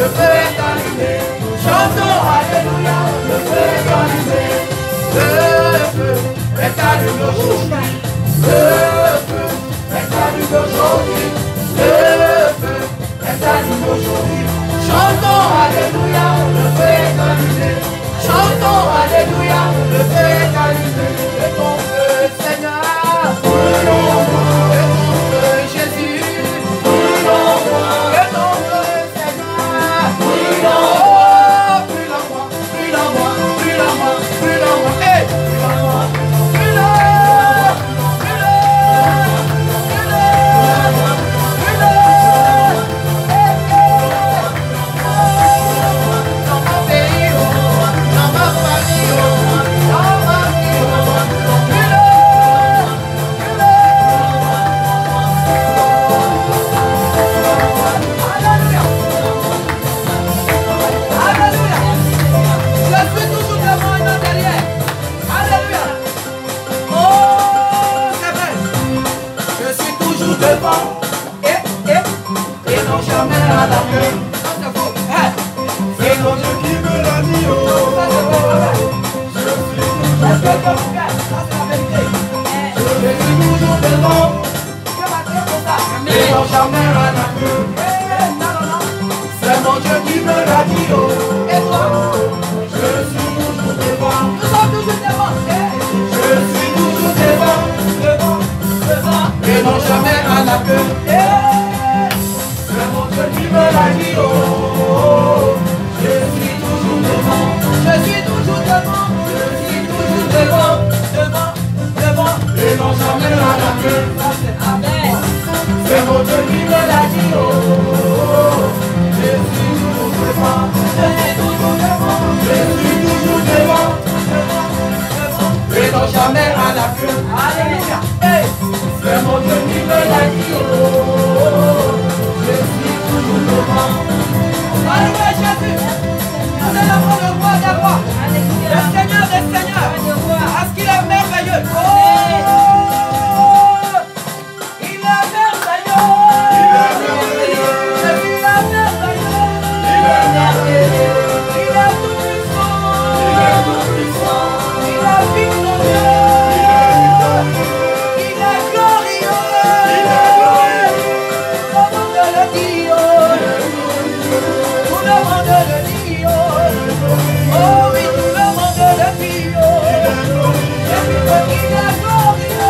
le feu est allumé. Chantons Alléluia, le feu est allumé. Le feu est allumé aujourd'hui. Le feu est allumé aujourd'hui. Le feu est allumé aujourd'hui. Chantons Alléluia, le feu est allumé. Chantons Alléluia, le feu est allumé. Et ton feu, Seigneur, brûlons-moi. Et ton feu, Jésus, brûlons-moi. Et ton feu, Seigneur, brûlons-moi. Brûlons-moi, brûlons-moi, brûlons-moi, brûlons-moi. Hey, brûlons-moi, jamais à la queue. C'est mon Dieu qui me l'a dit. Je suis toujours devant. Et non jamais à la queue. C'est mon Dieu qui me l'a dit. Et toi? Je suis toujours devant. Nous sommes toujours devant. Je suis toujours devant. Devant, devant. Et non jamais à la queue. Qui me l'a dit, oh, je suis toujours devant, je suis toujours devant, je suis toujours devant, devant, devant, et non jamais à la queue. Amen. C'est mon Dieu qui me l'a dit, oh, je suis toujours devant, je suis toujours devant, je suis toujours devant, devant, devant, et non jamais à la queue. Alléluia. Hey. C'est mon Dieu qui me l'a dit, oh, je suis toujours devant. Alléluia Jésus. Nous allons le roi des rois. Le Seigneur des seigneurs. Parce qu'il est merveilleux. Oh, il est merveilleux. Il est merveilleux. Il est merveilleux. Il est merveilleux. Il est tout puissant. Il est tout puissant. Il est victorieux. Il est glorieux. Il est glorieux. Comment te le dire? Tout le monde le dit. Oh oui, tout le monde le dit. Et puis il est glorieux. Il est glorieux.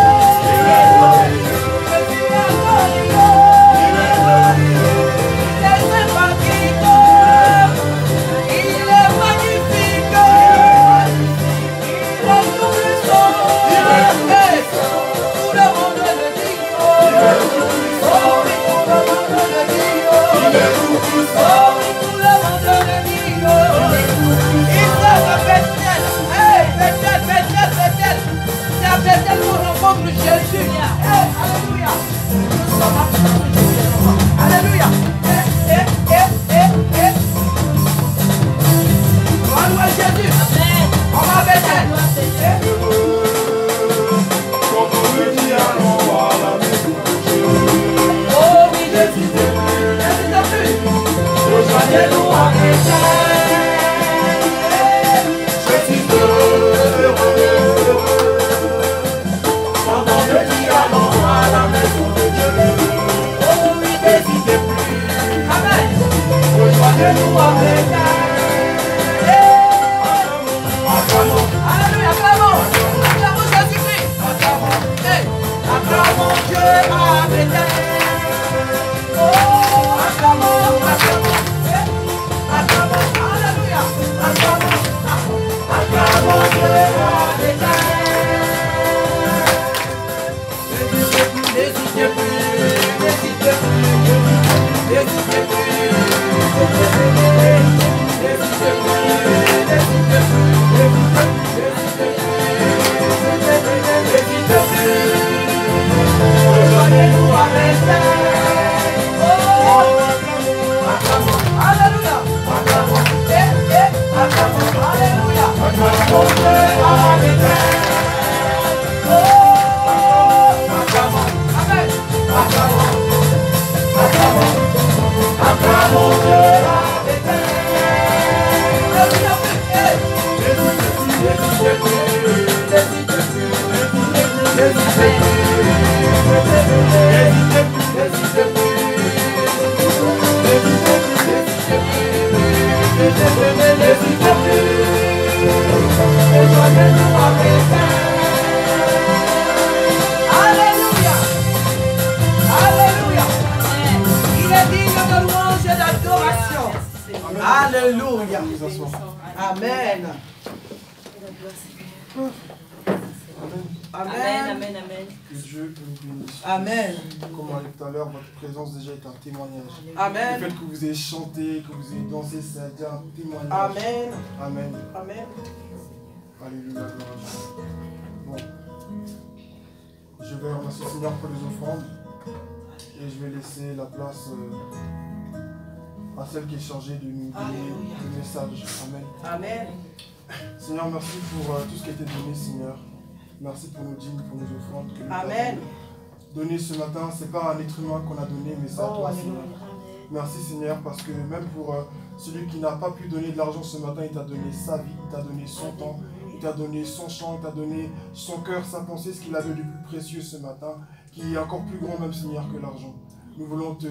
Il est glorieux. Il est glorieux. Il est sympathique. Il est magnifique. Il est tout puissant. Il est puissant. Tout le monde le dit. Il est tout puissant. Oh oui, tout le monde le dit. Il est tout puissant. Oh oui, tout le monde le dit. Il sert à Bethel. Hey, Bethel, Bethel, Bethel. C'est à Bethel qu'on rencontre Jésus. Hey, alléluia. Nous sommes à Jésus. Alléluia. On va louer Jésus. Amen. On va à Bethel. Quand on me dit allons à la maison de Dieu. Oh oui, Jésus. N'hésite plus. Rejoignez-nous à Bethel. Je suis heureux. Quand on me dit allons à la maison de Dieu. Oh oui, n'hésitez plus. Amen. Rejoignez-nous à Bethel. Acclamons. Alléluia, acclamons. Acclamons Jésus-Christ. Acclamons. Hey, acclamons Dieu à Bethel. Oh, acclamons, acclamons. Acclamons, alléluia. Acclamons, acclamons Dieu à Bethel. N'hésitez plus, n'hésitez plus, n'hésitez plus, n'hésitez plus. Rejoignez-nous à Bethel. Oh, acclamons, alléluia. Acclamons, acclamons, alléluia. Acclamons Dieu à Bethel. Oh, acclamons, amen. Acclamons, acclamons, acclamons Dieu à Bethel. Amen. Amen, amen, amen. Que Dieu nous bénisse. Amen. Comme on a dit tout à l'heure, votre présence déjà est un témoignage. Amen. Le fait que vous ayez chanté, que vous ayez dansé, c'est déjà un témoignage. Amen. Amen. Amen. Alléluia, gloire à Dieu. Bon. Je vais remercier le Seigneur pour les offrandes. Et je vais laisser la place à celle qui est chargée de nous donner le message. Amen. Amen. Seigneur, merci pour tout ce qui a été donné, Seigneur. Merci pour nos dîmes, pour nos offrandes que nous Amen. avons données ce matin. Ce n'est pas un être humain qu'on a donné, mais c'est à toi, Seigneur. Merci, Seigneur, parce que même pour celui qui n'a pas pu donner de l'argent ce matin, il t'a donné sa vie, il t'a donné son temps, il t'a donné son chant, il t'a donné son cœur, sa pensée, ce qu'il avait de plus précieux ce matin, qui est encore plus grand même, Seigneur, que l'argent. Nous voulons te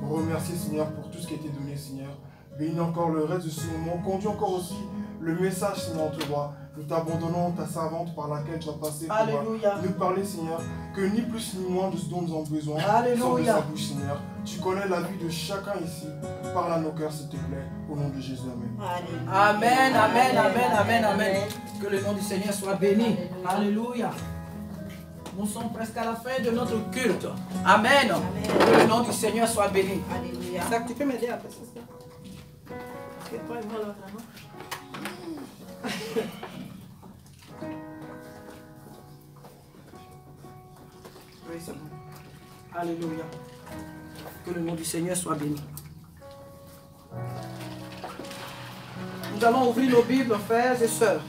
remercier, Seigneur, pour tout ce qui a été donné, Seigneur. Bénis encore le reste de ce moment. Conduis encore aussi le message, Seigneur, entre toi. Nous t'abandonnons ta servante par laquelle tu vas passer pour nous parler, Seigneur, que ni plus ni moins de ce dont nous avons besoin. Sors de sa bouche, Seigneur. Tu connais la vie de chacun ici. Parle à nos cœurs, s'il te plaît. Au nom de Jésus, Amen. Amen, amen, amen, amen, amen. Que le nom du Seigneur soit béni. Alléluia. Nous sommes presque à la fin de notre culte. Amen. Que le nom du Seigneur soit béni. Alléluia. Ça, tu peux m'aider après ça? Oui, c'est bon. Alléluia. Que le nom du Seigneur soit béni. Nous allons ouvrir nos Bibles, frères et sœurs.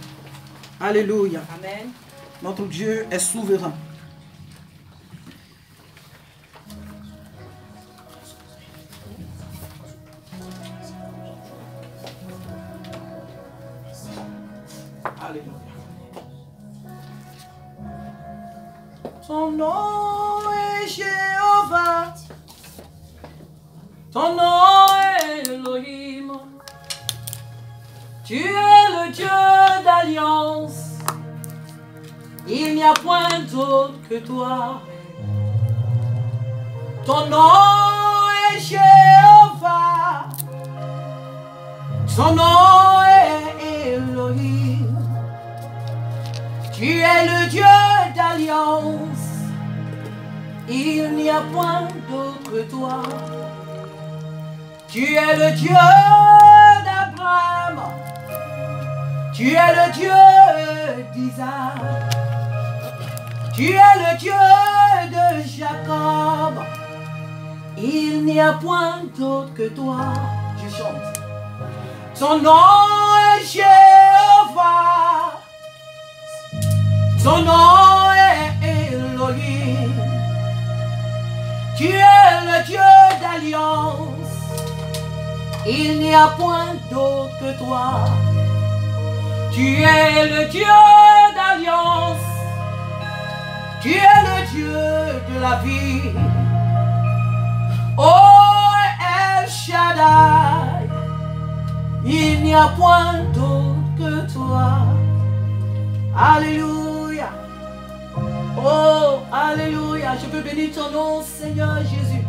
Alléluia. Amen. Notre Dieu est souverain. Alléluia. Ton nom est Jéhovah. Ton nom est Elohim. Tu es le Dieu d'alliance. Il n'y a point d'autre que toi. Ton nom est Jéhovah. Ton nom est Elohim. Tu es le Dieu d'alliance. Il n'y a point d'autre que toi. Tu es le Dieu d'Abraham. Tu es le Dieu d'Isaac. Tu es le Dieu de Jacob. Il n'y a point d'autre que toi. Je chante. Ton nom est Jéhovah. Ton nom est Elohim. Tu es le Dieu d'alliance. Il n'y a point d'autre que toi. Tu es le Dieu d'alliance. Tu es le Dieu de la vie. Oh El Shaddai, il n'y a point d'autre que toi. Alléluia. Oh, alléluia. Je veux bénir ton nom, Seigneur Jésus.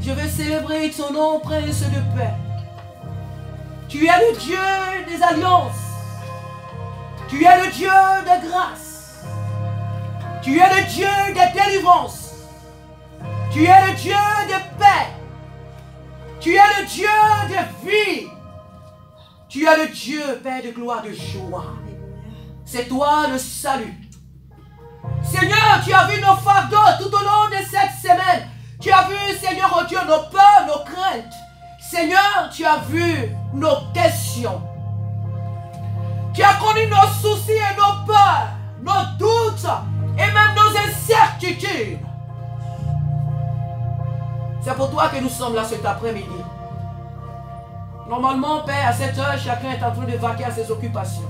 Je veux célébrer ton nom, Prince de paix. Tu es le Dieu des alliances. Tu es le Dieu de grâce. Tu es le Dieu de délivrance. Tu es le Dieu de paix. Tu es le Dieu de vie. Tu es le Dieu, Père de gloire, de joie. C'est toi le salut. Seigneur, tu as vu nos fardeaux tout au long de cette semaine. Tu as vu, Seigneur, oh Dieu, nos peurs, nos craintes. Seigneur, tu as vu nos questions. Tu as connu nos soucis et nos peurs, nos doutes et même nos incertitudes. C'est pour toi que nous sommes là cet après-midi. Normalement, Père, à cette heure, chacun est en train de vaquer à ses occupations.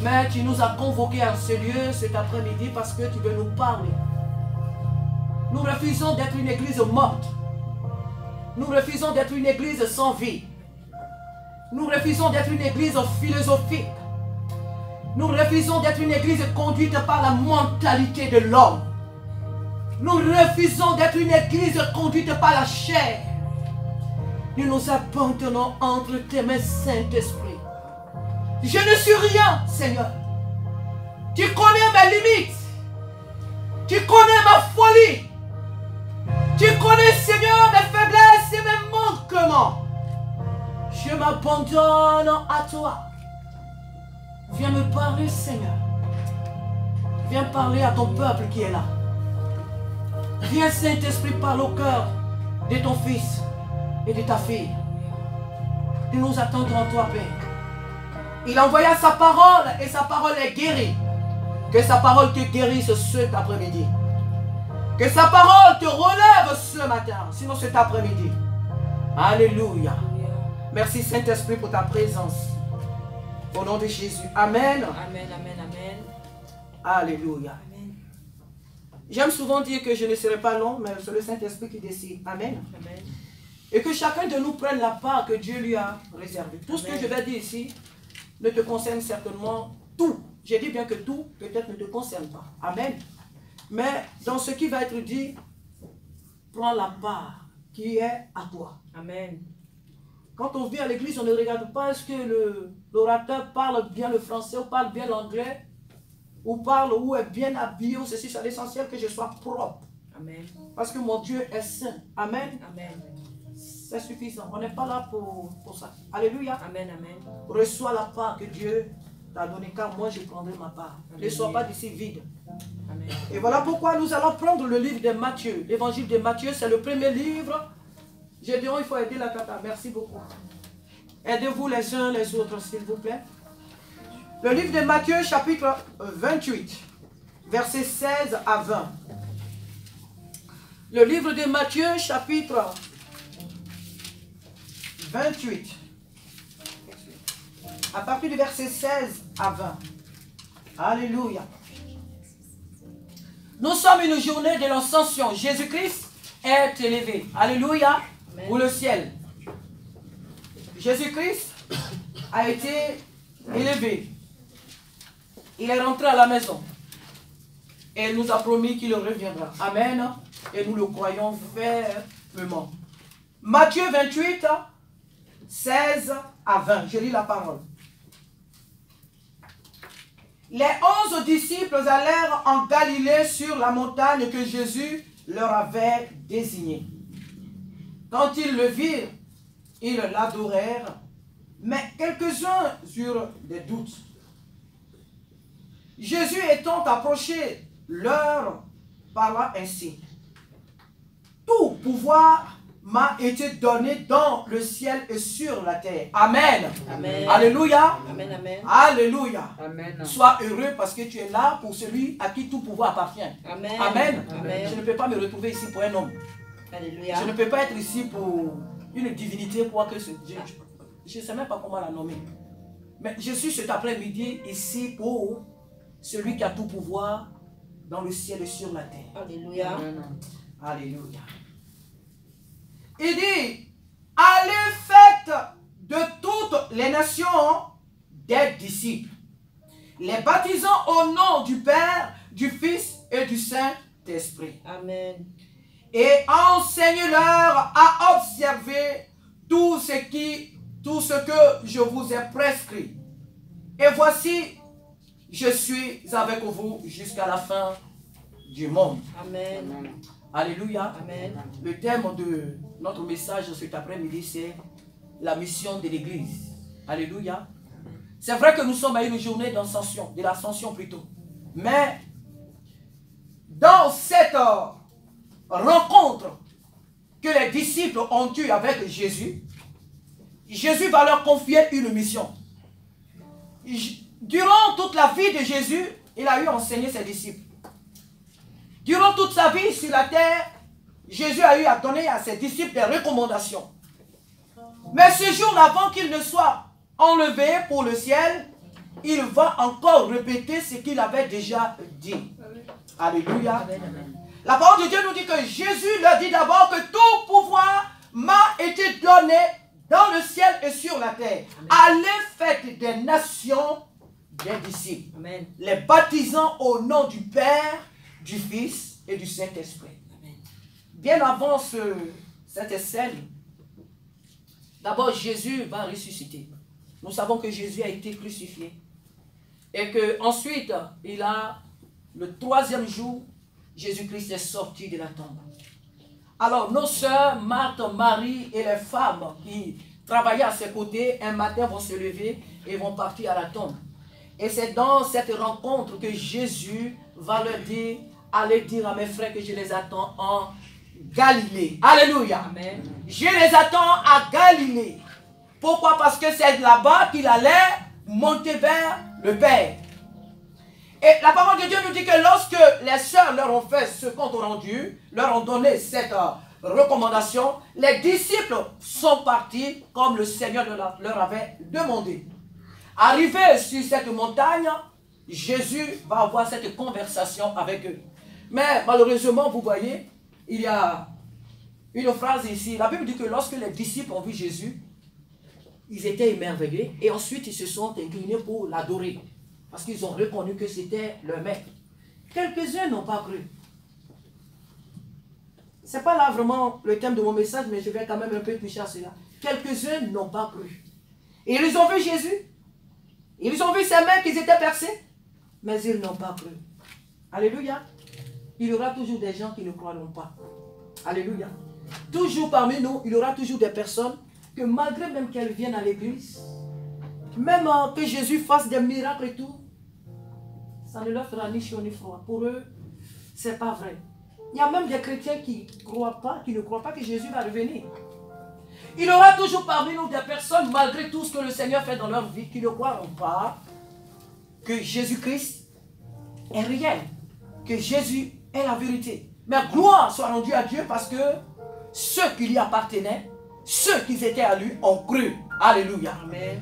Mais tu nous as convoqués à ce lieu cet après-midi parce que tu veux nous parler. Nous refusons d'être une église morte. Nous refusons d'être une église sans vie. Nous refusons d'être une église philosophique. Nous refusons d'être une église conduite par la mentalité de l'homme. Nous refusons d'être une église conduite par la chair. Nous nous abandonnons entre tes mains, Saint-Esprit. Je ne suis rien, Seigneur. Tu connais mes limites. Tu connais ma folie. Tu connais, Seigneur, mes faiblesses et mes manquements. Je m'abandonne à toi. Viens me parler, Seigneur. Viens parler à ton peuple qui est là. Viens, Saint-Esprit, parle au cœur de ton fils et de ta fille. Nous attendons en toi, Père. Il envoya sa parole et sa parole est guérie. Que sa parole te guérisse cet après-midi. Que sa parole te relève ce matin, sinon cet après-midi. Alléluia. Merci Saint-Esprit pour ta présence. Au nom de Jésus. Amen. Amen, amen, amen. Alléluia. Amen. J'aime souvent dire que je ne serai pas long, mais c'est le Saint-Esprit qui décide. Amen. Amen. Et que chacun de nous prenne la part que Dieu lui a réservée. Tout ce que je vais dire ici ne te concerne certainement tout. J'ai dit bien que tout, peut-être, ne te concerne pas. Amen. Mais dans ce qui va être dit, prends la part qui est à toi. Amen. Quand on vient à l'église, on ne regarde pas est-ce que l'orateur parle bien le français ou parle bien l'anglais ou parle ou est bien habillé ou ceci. C'est l'essentiel que je sois propre. Amen. Parce que mon Dieu est saint. Amen. Amen. C'est suffisant. On n'est pas là pour ça. Alléluia. Amen, amen. Reçois la part que Dieu t'a donnée, car moi je prendrai ma part. Ne sois pas d'ici vide. Amen. Et voilà pourquoi nous allons prendre le livre de Matthieu. L'évangile de Matthieu, c'est le premier livre. Gédéon, il faut aider la tata. Merci beaucoup. Aidez-vous les uns les autres, s'il vous plaît. Le livre de Matthieu, chapitre 28, versets 16 à 20. Le livre de Matthieu, chapitre 28. À partir du verset 16 à 20. Alléluia. Nous sommes une journée de l'ascension. Jésus-Christ est élevé. Alléluia. Amen. Pour le ciel. Jésus-Christ a été élevé. Il est rentré à la maison. Et il nous a promis qu'il reviendra. Amen. Et nous le croyons fermement. Matthieu 28, 16 à 20. Je lis la parole. Les 11 disciples allèrent en Galilée sur la montagne que Jésus leur avait désignée. Quand ils le virent, ils l'adorèrent, mais quelques-uns eurent des doutes. Jésus étant approché, leur parla ainsi. Tout pouvoir m'a été donné dans le ciel et sur la terre. Amen. Amen. Alléluia. Amen, amen. Alléluia. Amen. Sois heureux parce que tu es là pour celui à qui tout pouvoir appartient. Amen. Amen. Amen. Je ne peux pas me retrouver ici pour un homme. Alléluia. Je ne peux pas être ici pour une divinité, quoi que ce Dieu. Je ne sais même pas comment la nommer. Mais je suis cet après-midi ici pour celui qui a tout pouvoir dans le ciel et sur la terre. Alléluia. Alléluia. Il dit, allez faites de toutes les nations des disciples, les baptisant au nom du Père, du Fils et du Saint-Esprit. Amen. Et enseignez-leur à observer tout ce que je vous ai prescrit. Et voici, je suis avec vous jusqu'à la fin du monde. Amen. Alléluia. Amen. Le thème de notre message cet après-midi, c'est la mission de l'Église. Alléluia. C'est vrai que nous sommes à une journée d'ascension, de l'ascension plutôt. Mais dans cette rencontre que les disciples ont eue avec Jésus, Jésus va leur confier une mission. Durant toute la vie de Jésus, il a eu à enseigner ses disciples. Durant toute sa vie sur la terre, Jésus a eu à donner à ses disciples des recommandations. Mais ce jour, avant qu'il ne soit enlevé pour le ciel, il va encore répéter ce qu'il avait déjà dit. Alléluia. La parole de Dieu nous dit que Jésus leur dit d'abord que tout pouvoir m'a été donné dans le ciel et sur la terre. Allez faites des nations des disciples, Amen. les baptisant au nom du Père, du Fils et du Saint-Esprit. Bien avant cette scène, d'abord Jésus va ressusciter. Nous savons que Jésus a été crucifié. Et qu'ensuite, le 3e jour, Jésus-Christ est sorti de la tombe. Alors, nos sœurs, Marthe, Marie et les femmes qui travaillaient à ses côtés, un matin vont se lever et vont partir à la tombe. Et c'est dans cette rencontre que Jésus va leur dire, allez dire à mes frères que je les attends en Galilée. Alléluia. Amen. Je les attends à Galilée. Pourquoi? Parce que c'est là-bas qu'il allait monter vers le Père. Et la parole de Dieu nous dit que lorsque les sœurs leur ont fait ce compte rendu, leur ont donné cette recommandation, les disciples sont partis comme le Seigneur leur avait demandé. Arrivés sur cette montagne, Jésus va avoir cette conversation avec eux. Mais malheureusement, vous voyez, il y a une phrase ici. La Bible dit que lorsque les disciples ont vu Jésus, ils étaient émerveillés et ensuite ils se sont inclinés pour l'adorer. Parce qu'ils ont reconnu que c'était leur maître. Quelques-uns n'ont pas cru. Ce n'est pas là vraiment le thème de mon message, mais je vais quand même un peu toucher à cela. Quelques-uns n'ont pas cru. Et ils ont vu Jésus. Ils ont vu ses mains qui étaient percées. Mais ils n'ont pas cru. Alléluia. Il y aura toujours des gens qui ne croiront pas. Alléluia. Toujours parmi nous, il y aura toujours des personnes que malgré même qu'elles viennent à l'église, même que Jésus fasse des miracles et tout, ça ne leur fera ni chaud ni froid. Pour eux, ce n'est pas vrai. Il y a même des chrétiens qui ne croient pas que Jésus va revenir. Il y aura toujours parmi nous des personnes, malgré tout ce que le Seigneur fait dans leur vie, qui ne croiront pas que Jésus-Christ est réel, que Jésus est la vérité. Mais gloire soit rendue à Dieu parce que ceux qui lui appartenaient, ceux qui étaient à lui ont cru. Alléluia.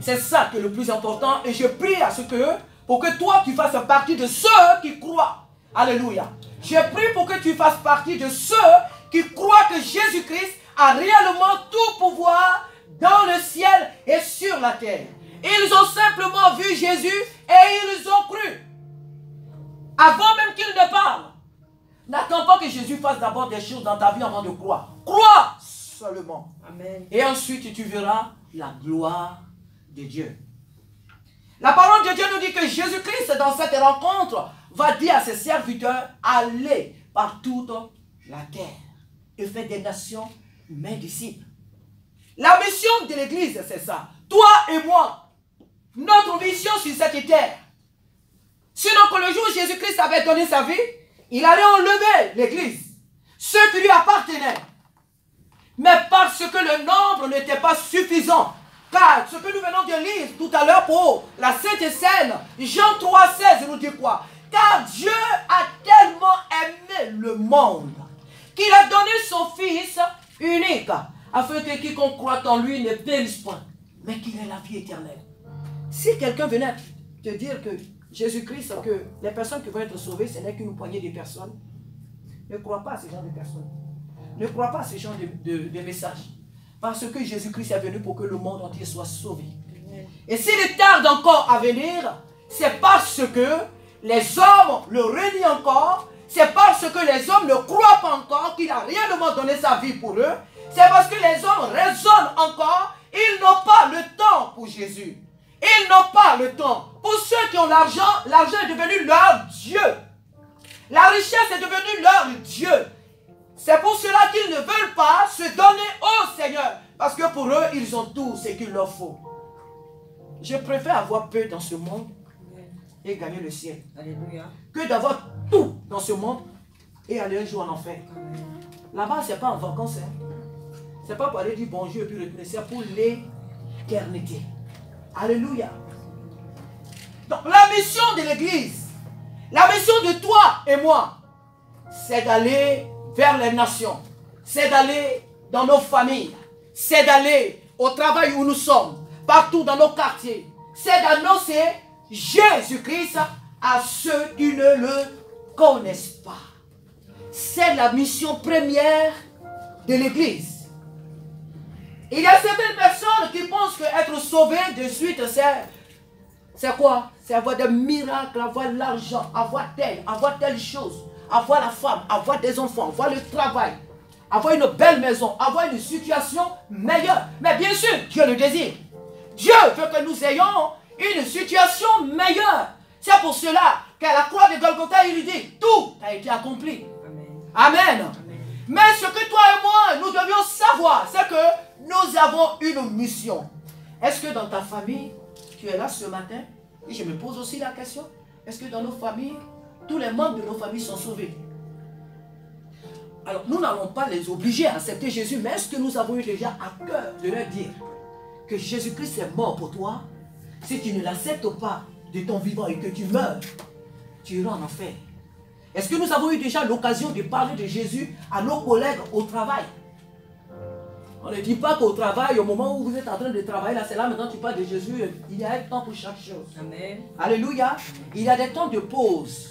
C'est ça qui est le plus important. Et je prie à ce que, pour que toi tu fasses partie de ceux qui croient. Alléluia. Je prie pour que tu fasses partie de ceux qui croient que Jésus-Christ a réellement tout pouvoir dans le ciel et sur la terre. Ils ont simplement vu Jésus et ils ont cru. Avant même qu'il ne parle. N'attends pas que Jésus fasse d'abord des choses dans ta vie avant de croire. Crois seulement. Amen. Et ensuite tu verras la gloire de Dieu. La parole de Dieu nous dit que Jésus-Christ dans cette rencontre va dire à ses serviteurs, allez par toute la terre et faites des nations mes disciples. La mission de l'église, c'est ça. Toi et moi, notre mission sur cette terre. Sinon que le jour où Jésus-Christ avait donné sa vie, il allait enlever l'église, ceux qui lui appartenaient. Mais parce que le nombre n'était pas suffisant, car ce que nous venons de lire tout à l'heure pour la Sainte Seine, Jean 3,16 nous dit quoi? Car Dieu a tellement aimé le monde qu'il a donné son Fils unique, afin que quiconque croit en lui ne périsse point, mais qu'il ait la vie éternelle. Si quelqu'un venait te dire que Jésus-Christ, que les personnes qui vont être sauvées, ce n'est qu'une poignée de personnes, ne crois pas à ce genre de personnes. Ne crois pas à ce genre de messages. Parce que Jésus-Christ est venu pour que le monde entier soit sauvé. Et s'il tarde encore à venir, c'est parce que les hommes le renient encore. C'est parce que les hommes ne croient pas encore qu'il a réellement donné sa vie pour eux. C'est parce que les hommes raisonnent encore. Ils n'ont pas le temps pour Jésus. Ils n'ont pas le temps. Pour ceux qui ont l'argent, l'argent est devenu leur Dieu. La richesse est devenue leur Dieu. C'est pour cela qu'ils ne veulent pas se donner au Seigneur. Parce que pour eux, ils ont tout ce qu'il leur faut. Je préfère avoir peu dans ce monde et gagner le ciel. Alléluia. Que d'avoir tout dans ce monde et aller un jour en enfer. Là-bas, ce n'est pas en vacances. Ce n'est pas pour aller dire bonjour et puis retourner. C'est pour l'éternité. Alléluia. Donc la mission de l'église, la mission de toi et moi, c'est d'aller vers les nations. C'est d'aller dans nos familles. C'est d'aller au travail où nous sommes. Partout dans nos quartiers. C'est d'annoncer Jésus-Christ à ceux qui ne le connaissent pas. C'est la mission première de l'église. Il y a certaines personnes qui pensent qu'être sauvé de suite, c'est quoi? C'est avoir des miracles, avoir l'argent, avoir telle chose, avoir la femme, avoir des enfants, avoir le travail, avoir une belle maison, avoir une situation meilleure. Mais bien sûr, Dieu le désire. Dieu veut que nous ayons une situation meilleure. C'est pour cela qu'à la croix de Golgotha, il lui dit, tout a été accompli. Amen. Amen. Mais ce que toi et moi, nous devions savoir, c'est que nous avons une mission. Est-ce que dans ta famille, tu es là ce matin? Et je me pose aussi la question, est-ce que dans nos familles, tous les membres de nos familles sont sauvés? Alors, nous n'allons pas les obliger à accepter Jésus, mais est-ce que nous avons eu déjà à cœur de leur dire que Jésus-Christ est mort pour toi? Si tu ne l'acceptes pas de ton vivant et que tu meurs, tu iras en enfer. Est-ce que nous avons eu déjà l'occasion de parler de Jésus à nos collègues au travail? On ne dit pas qu'au travail, au moment où vous êtes en train de travailler, là, c'est là maintenant tu parles de Jésus, il y a un temps pour chaque chose. Amen. Alléluia. Il y a des temps de pause.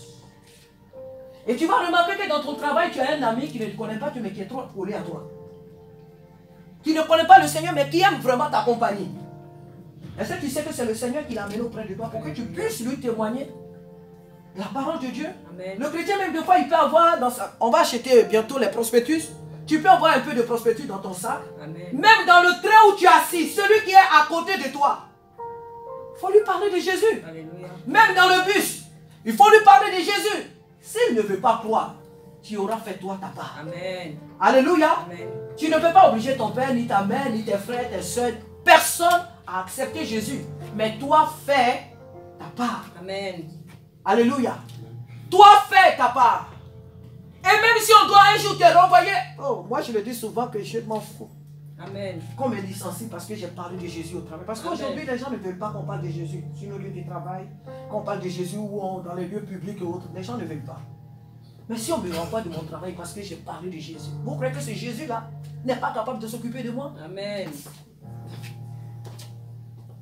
Et tu vas remarquer que dans ton travail, tu as un ami qui ne te connaît pas, mais qui est trop collé à toi. Qui ne connaît pas le Seigneur, mais qui aime vraiment ta compagnie. Est-ce que tu sais que c'est le Seigneur qui l'a amené auprès de toi pour que tu puisses lui témoigner la parole de Dieu? Amen. Le chrétien, même des fois, il peut avoir dans sa... On va acheter bientôt les prospectus. Tu peux avoir un peu de prospectus dans ton sac. Amen. Même dans le train où tu es assis, celui qui est à côté de toi, il faut lui parler de Jésus. Alléluia. Même dans le bus, il faut lui parler de Jésus. S'il ne veut pas croire, tu auras fait toi ta part. Amen. Alléluia. Amen. Tu ne peux pas obliger ton père, ni ta mère, ni tes frères, tes soeurs, personne à accepter Jésus. Mais toi, fais ta part. Amen. Alléluia. Toi, fais ta part. Et même si on doit un jour te renvoyer, oh, moi je le dis souvent que je m'en fous. Amen. Qu'on me licencie parce que j'ai parlé de Jésus au travail. Parce qu'aujourd'hui, les gens ne veulent pas qu'on parle de Jésus sur nos lieux de travail, qu'on parle de Jésus ou dans les lieux publics et autres. Les gens ne veulent pas. Mais si on me renvoie de mon travail parce que j'ai parlé de Jésus, vous croyez que ce Jésus-là n'est pas capable de s'occuper de moi? Amen.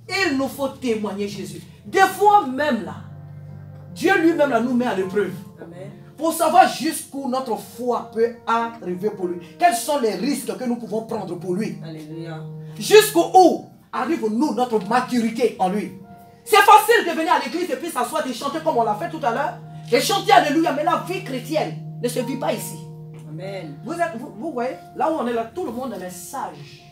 Il nous faut témoigner Jésus. Des fois même là, Dieu lui-même là nous met à l'épreuve. Amen. Pour savoir jusqu'où notre foi peut arriver pour lui. Quels sont les risques que nous pouvons prendre pour lui. Alléluia. Jusqu'où arrive-nous notre maturité en lui. C'est facile de venir à l'église et puis s'asseoir et chanter comme on l'a fait tout à l'heure. Et chanter Alléluia, mais la vie chrétienne ne se vit pas ici. Amen. Vous voyez, là où on est là, tout le monde est sage.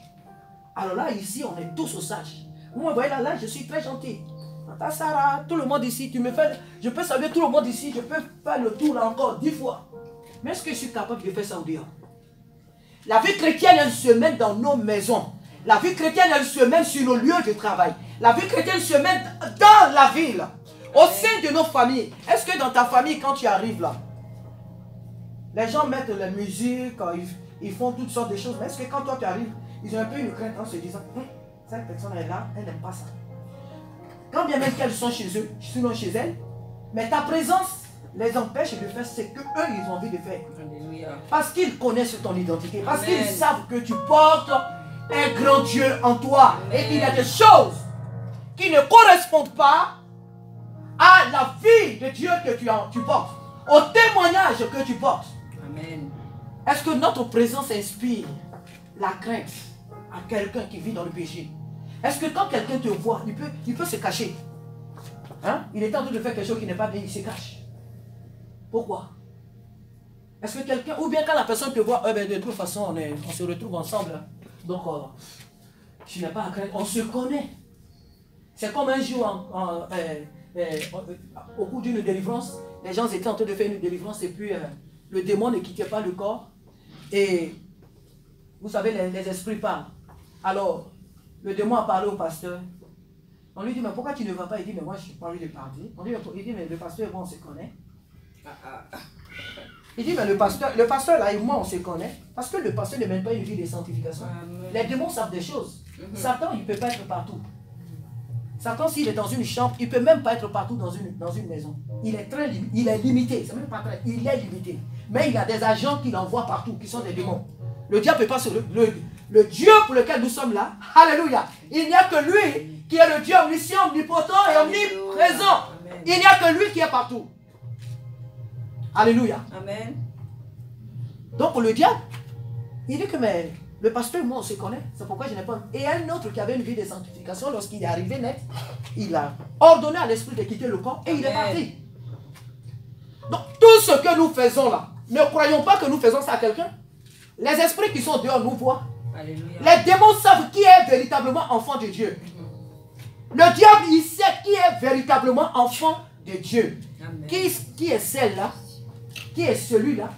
Alors là, ici, on est tous sages. Vous me voyez là, je suis très gentil. Sarah, tout le monde ici, tu me fais, je peux saluer tout le monde ici, je peux faire le tour là encore 10 fois. Mais est-ce que je suis capable de faire ça au dehors? La vie chrétienne, elle se mène dans nos maisons. La vie chrétienne, elle se mène sur nos lieux de travail. La vie chrétienne se mène dans la ville, au sein de nos familles. Est-ce que dans ta famille, quand tu arrives là, les gens mettent la musique, ils font toutes sortes de choses, mais est-ce que quand toi tu arrives, ils ont un peu une crainte en se disant, cette personne est là, elle n'aime pas ça. Quand bien même qu'elles sont chez eux, sinon chez elles, mais ta présence les empêche de faire ce qu'eux, ils ont envie de faire. Alléluia. Parce qu'ils connaissent ton identité, parce qu'ils savent que tu portes un grand Dieu en toi. Amen. Et qu'il y a des choses qui ne correspondent pas à la vie de Dieu que tu portes, au témoignage que tu portes. Amen. Est-ce que notre présence inspire la crainte à quelqu'un qui vit dans le péché? Est-ce que quand quelqu'un te voit, il peut se cacher? Hein? Il est en train de faire quelque chose qui n'est pas bien, il se cache. Pourquoi? Est-ce que quelqu'un, ou bien quand la personne te voit, de toute façon, on se retrouve ensemble. Donc, tu n'as pas à craindre, on se connaît. C'est comme un jour, au cours d'une délivrance, les gens étaient en train de faire une délivrance et puis le démon ne quittait pas le corps. Et vous savez, les esprits parlent. Alors, le démon a parlé au pasteur. On lui dit, mais pourquoi tu ne vas pas? Il dit, mais moi je suis pas envie de partir. Il dit, mais le pasteur et moi on se connaît. Il dit, mais le pasteur là et moi on se connaît. Parce que le pasteur ne mène pas une vie de sanctification. Les démons savent des choses. Satan, il ne peut pas être partout. Satan, s'il est dans une chambre, il ne peut même pas être partout dans une maison. Il est limité. C'est même pas très, il est limité. Mais il y a des agents qu'il envoie partout, qui sont des démons. Le diable ne peut pas se... Le Dieu pour lequel nous sommes là, alléluia, il n'y a que lui qui est le Dieu omniscient, omnipotent et omniprésent. Amen. Il n'y a que lui qui est partout. Alléluia. Amen. Donc pour le diable, il dit que mais, le pasteur et moi on se connaît, c'est pourquoi je n'ai pas... Et un autre qui avait une vie de sanctification, lorsqu'il est arrivé net, il a ordonné à l'esprit de quitter le corps et Amen. Il est parti. Donc tout ce que nous faisons là, ne croyons pas que nous faisons ça à quelqu'un. Les esprits qui sont dehors nous voient. Alléluia. Les démons savent qui est véritablement enfant de Dieu. Le diable, il sait qui est véritablement enfant de Dieu. Amen. Qui est celle-là? Qui est celui-là?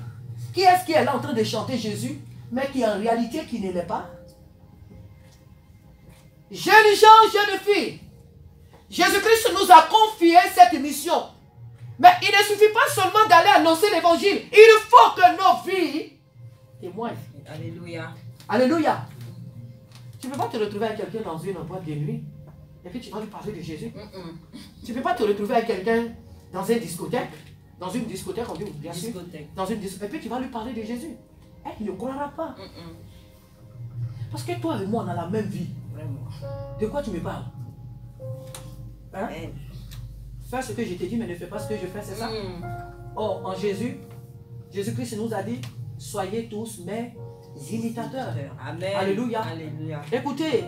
Qui est-ce qui est là en train de chanter Jésus, mais qui en réalité qui ne l'est pas? Jeunes gens, jeunes filles, Jésus-Christ nous a confié cette mission. Mais il ne suffit pas seulement d'aller annoncer l'évangile. Il faut que nos vies témoignent. Alléluia. Alléluia. Tu ne peux pas te retrouver avec quelqu'un dans une boîte de nuit et puis tu vas lui parler de Jésus. Tu ne peux pas te retrouver avec quelqu'un dans une discothèque. Dans une discothèque, on dit bien sûr. Dans une discothèque. Et puis tu vas lui parler de Jésus. Et il ne croira pas. Parce que toi et moi, on a la même vie. Vraiment. De quoi tu me parles? Hein? Fais ce que je t'ai dit, mais ne fais pas ce que je fais, c'est ça? Or, en Jésus, Jésus-Christ nous a dit, soyez tous mes imitateurs. Amen. Alléluia. Alléluia. Écoutez,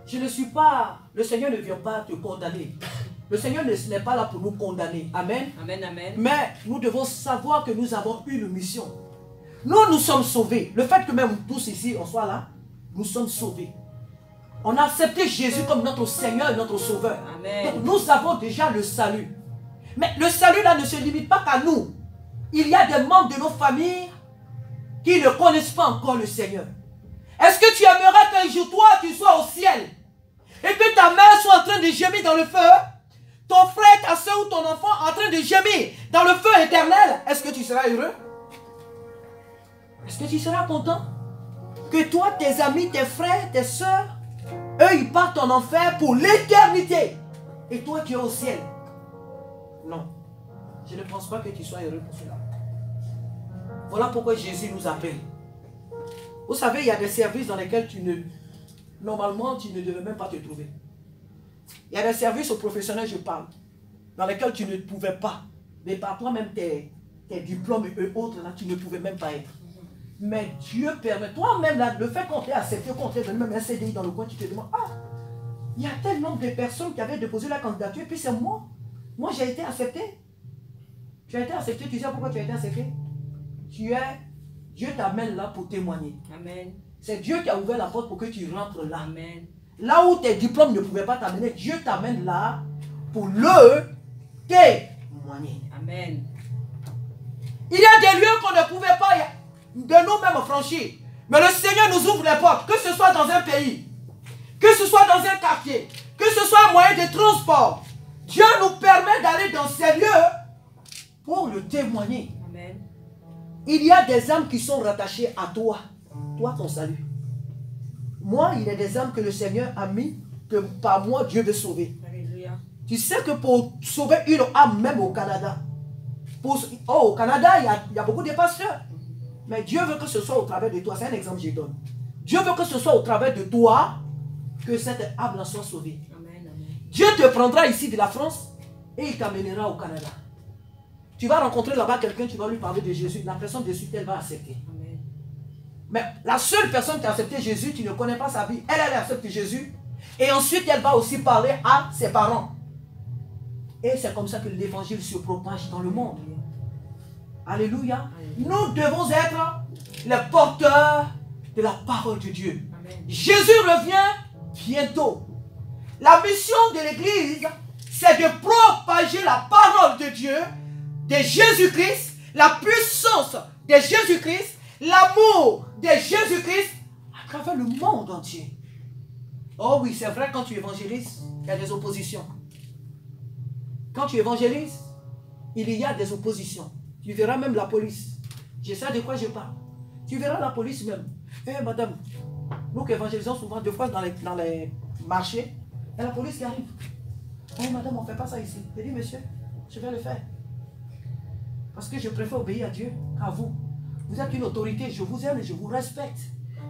je ne suis pas, le Seigneur ne vient pas te condamner. Le Seigneur n'est pas là pour nous condamner. Amen. Amen, amen. Mais nous devons savoir que nous avons une mission. Nous sommes sauvés. Le fait que même tous ici, on soit là, nous sommes sauvés. On a accepté Jésus comme notre Seigneur et notre Sauveur. Amen. Donc nous avons déjà le salut. Mais le salut là ne se limite pas qu'à nous. Il y a des membres de nos familles qui ne connaissent pas encore le Seigneur. Est-ce que tu aimerais qu'un jour toi tu sois au ciel et que ta mère soit en train de gémir dans le feu? Ton frère, ta soeur ou ton enfant en train de gémir dans le feu éternel? Est-ce que tu seras heureux? Est-ce que tu seras content? Que toi, tes amis, tes frères, tes soeurs, eux, ils partent en enfer pour l'éternité. Et toi, tu es au ciel. Non. Je ne pense pas que tu sois heureux pour cela. Voilà pourquoi Jésus nous appelle. Vous savez, il y a des services dans lesquels normalement, tu ne devais même pas te trouver. Il y a des services aux professionnels, je parle, dans lesquels tu ne pouvais pas. Mais par toi-même, tes diplômes et autres, là, tu ne pouvais même pas être. Mais Dieu permet, toi-même, là, le fait qu'on t'ait accepté, qu'on t'ait donné même un CDI dans le coin, tu te demandes, ah, il y a tel nombre de personnes qui avaient déposé la candidature, et puis c'est moi. Moi, j'ai été accepté. Tu as été accepté, tu sais pourquoi tu as été accepté? Dieu t'amène là pour témoigner. Amen. C'est Dieu qui a ouvert la porte pour que tu rentres là. Amen. Là où tes diplômes ne pouvaient pas t'amener, Dieu t'amène là pour le témoigner. Amen. Il y a des lieux qu'on ne pouvait pas de nous-mêmes franchir. Mais le Seigneur nous ouvre les portes, que ce soit dans un pays, que ce soit dans un quartier, que ce soit un moyen de transport. Dieu nous permet d'aller dans ces lieux pour le témoigner. Amen. Il y a des âmes qui sont rattachées à toi. Toi, ton salut. Moi, il y a des âmes que le Seigneur a mis, que par moi, Dieu veut sauver. Alléluia. Tu sais que pour sauver une âme, même au Canada, au Canada, il y a beaucoup de pasteurs. Mais Dieu veut que ce soit au travers de toi. C'est un exemple que je donne. Dieu veut que ce soit au travers de toi que cette âme-là soit sauvée. Amen, amen. Dieu te prendra ici de la France et il t'amènera au Canada. Tu vas rencontrer là-bas quelqu'un, tu vas lui parler de Jésus. La personne de suite, elle va accepter. Amen. Mais la seule personne qui a accepté Jésus, tu ne connais pas sa vie. Elle accepte Jésus. Et ensuite, elle va aussi parler à ses parents. Et c'est comme ça que l'évangile se propage dans le monde. Alléluia. Nous devons être les porteurs de la parole de Dieu. Amen. Jésus revient bientôt. La mission de l'Église, c'est de propager la parole de Dieu, de Jésus-Christ, la puissance de Jésus-Christ, l'amour de Jésus-Christ à travers le monde entier. Oh oui, c'est vrai, quand tu évangélises, il y a des oppositions. Quand tu évangélises, il y a des oppositions. Tu verras même la police. Je sais de quoi je parle. Tu verras la police même. Eh madame, nous qui évangélisons souvent, deux fois dans les marchés, il y a la police qui arrive. Oh madame, on ne fait pas ça ici. Je dis, monsieur, je vais le faire. Parce que je préfère obéir à Dieu qu'à vous. Vous êtes une autorité, je vous aime et je vous respecte.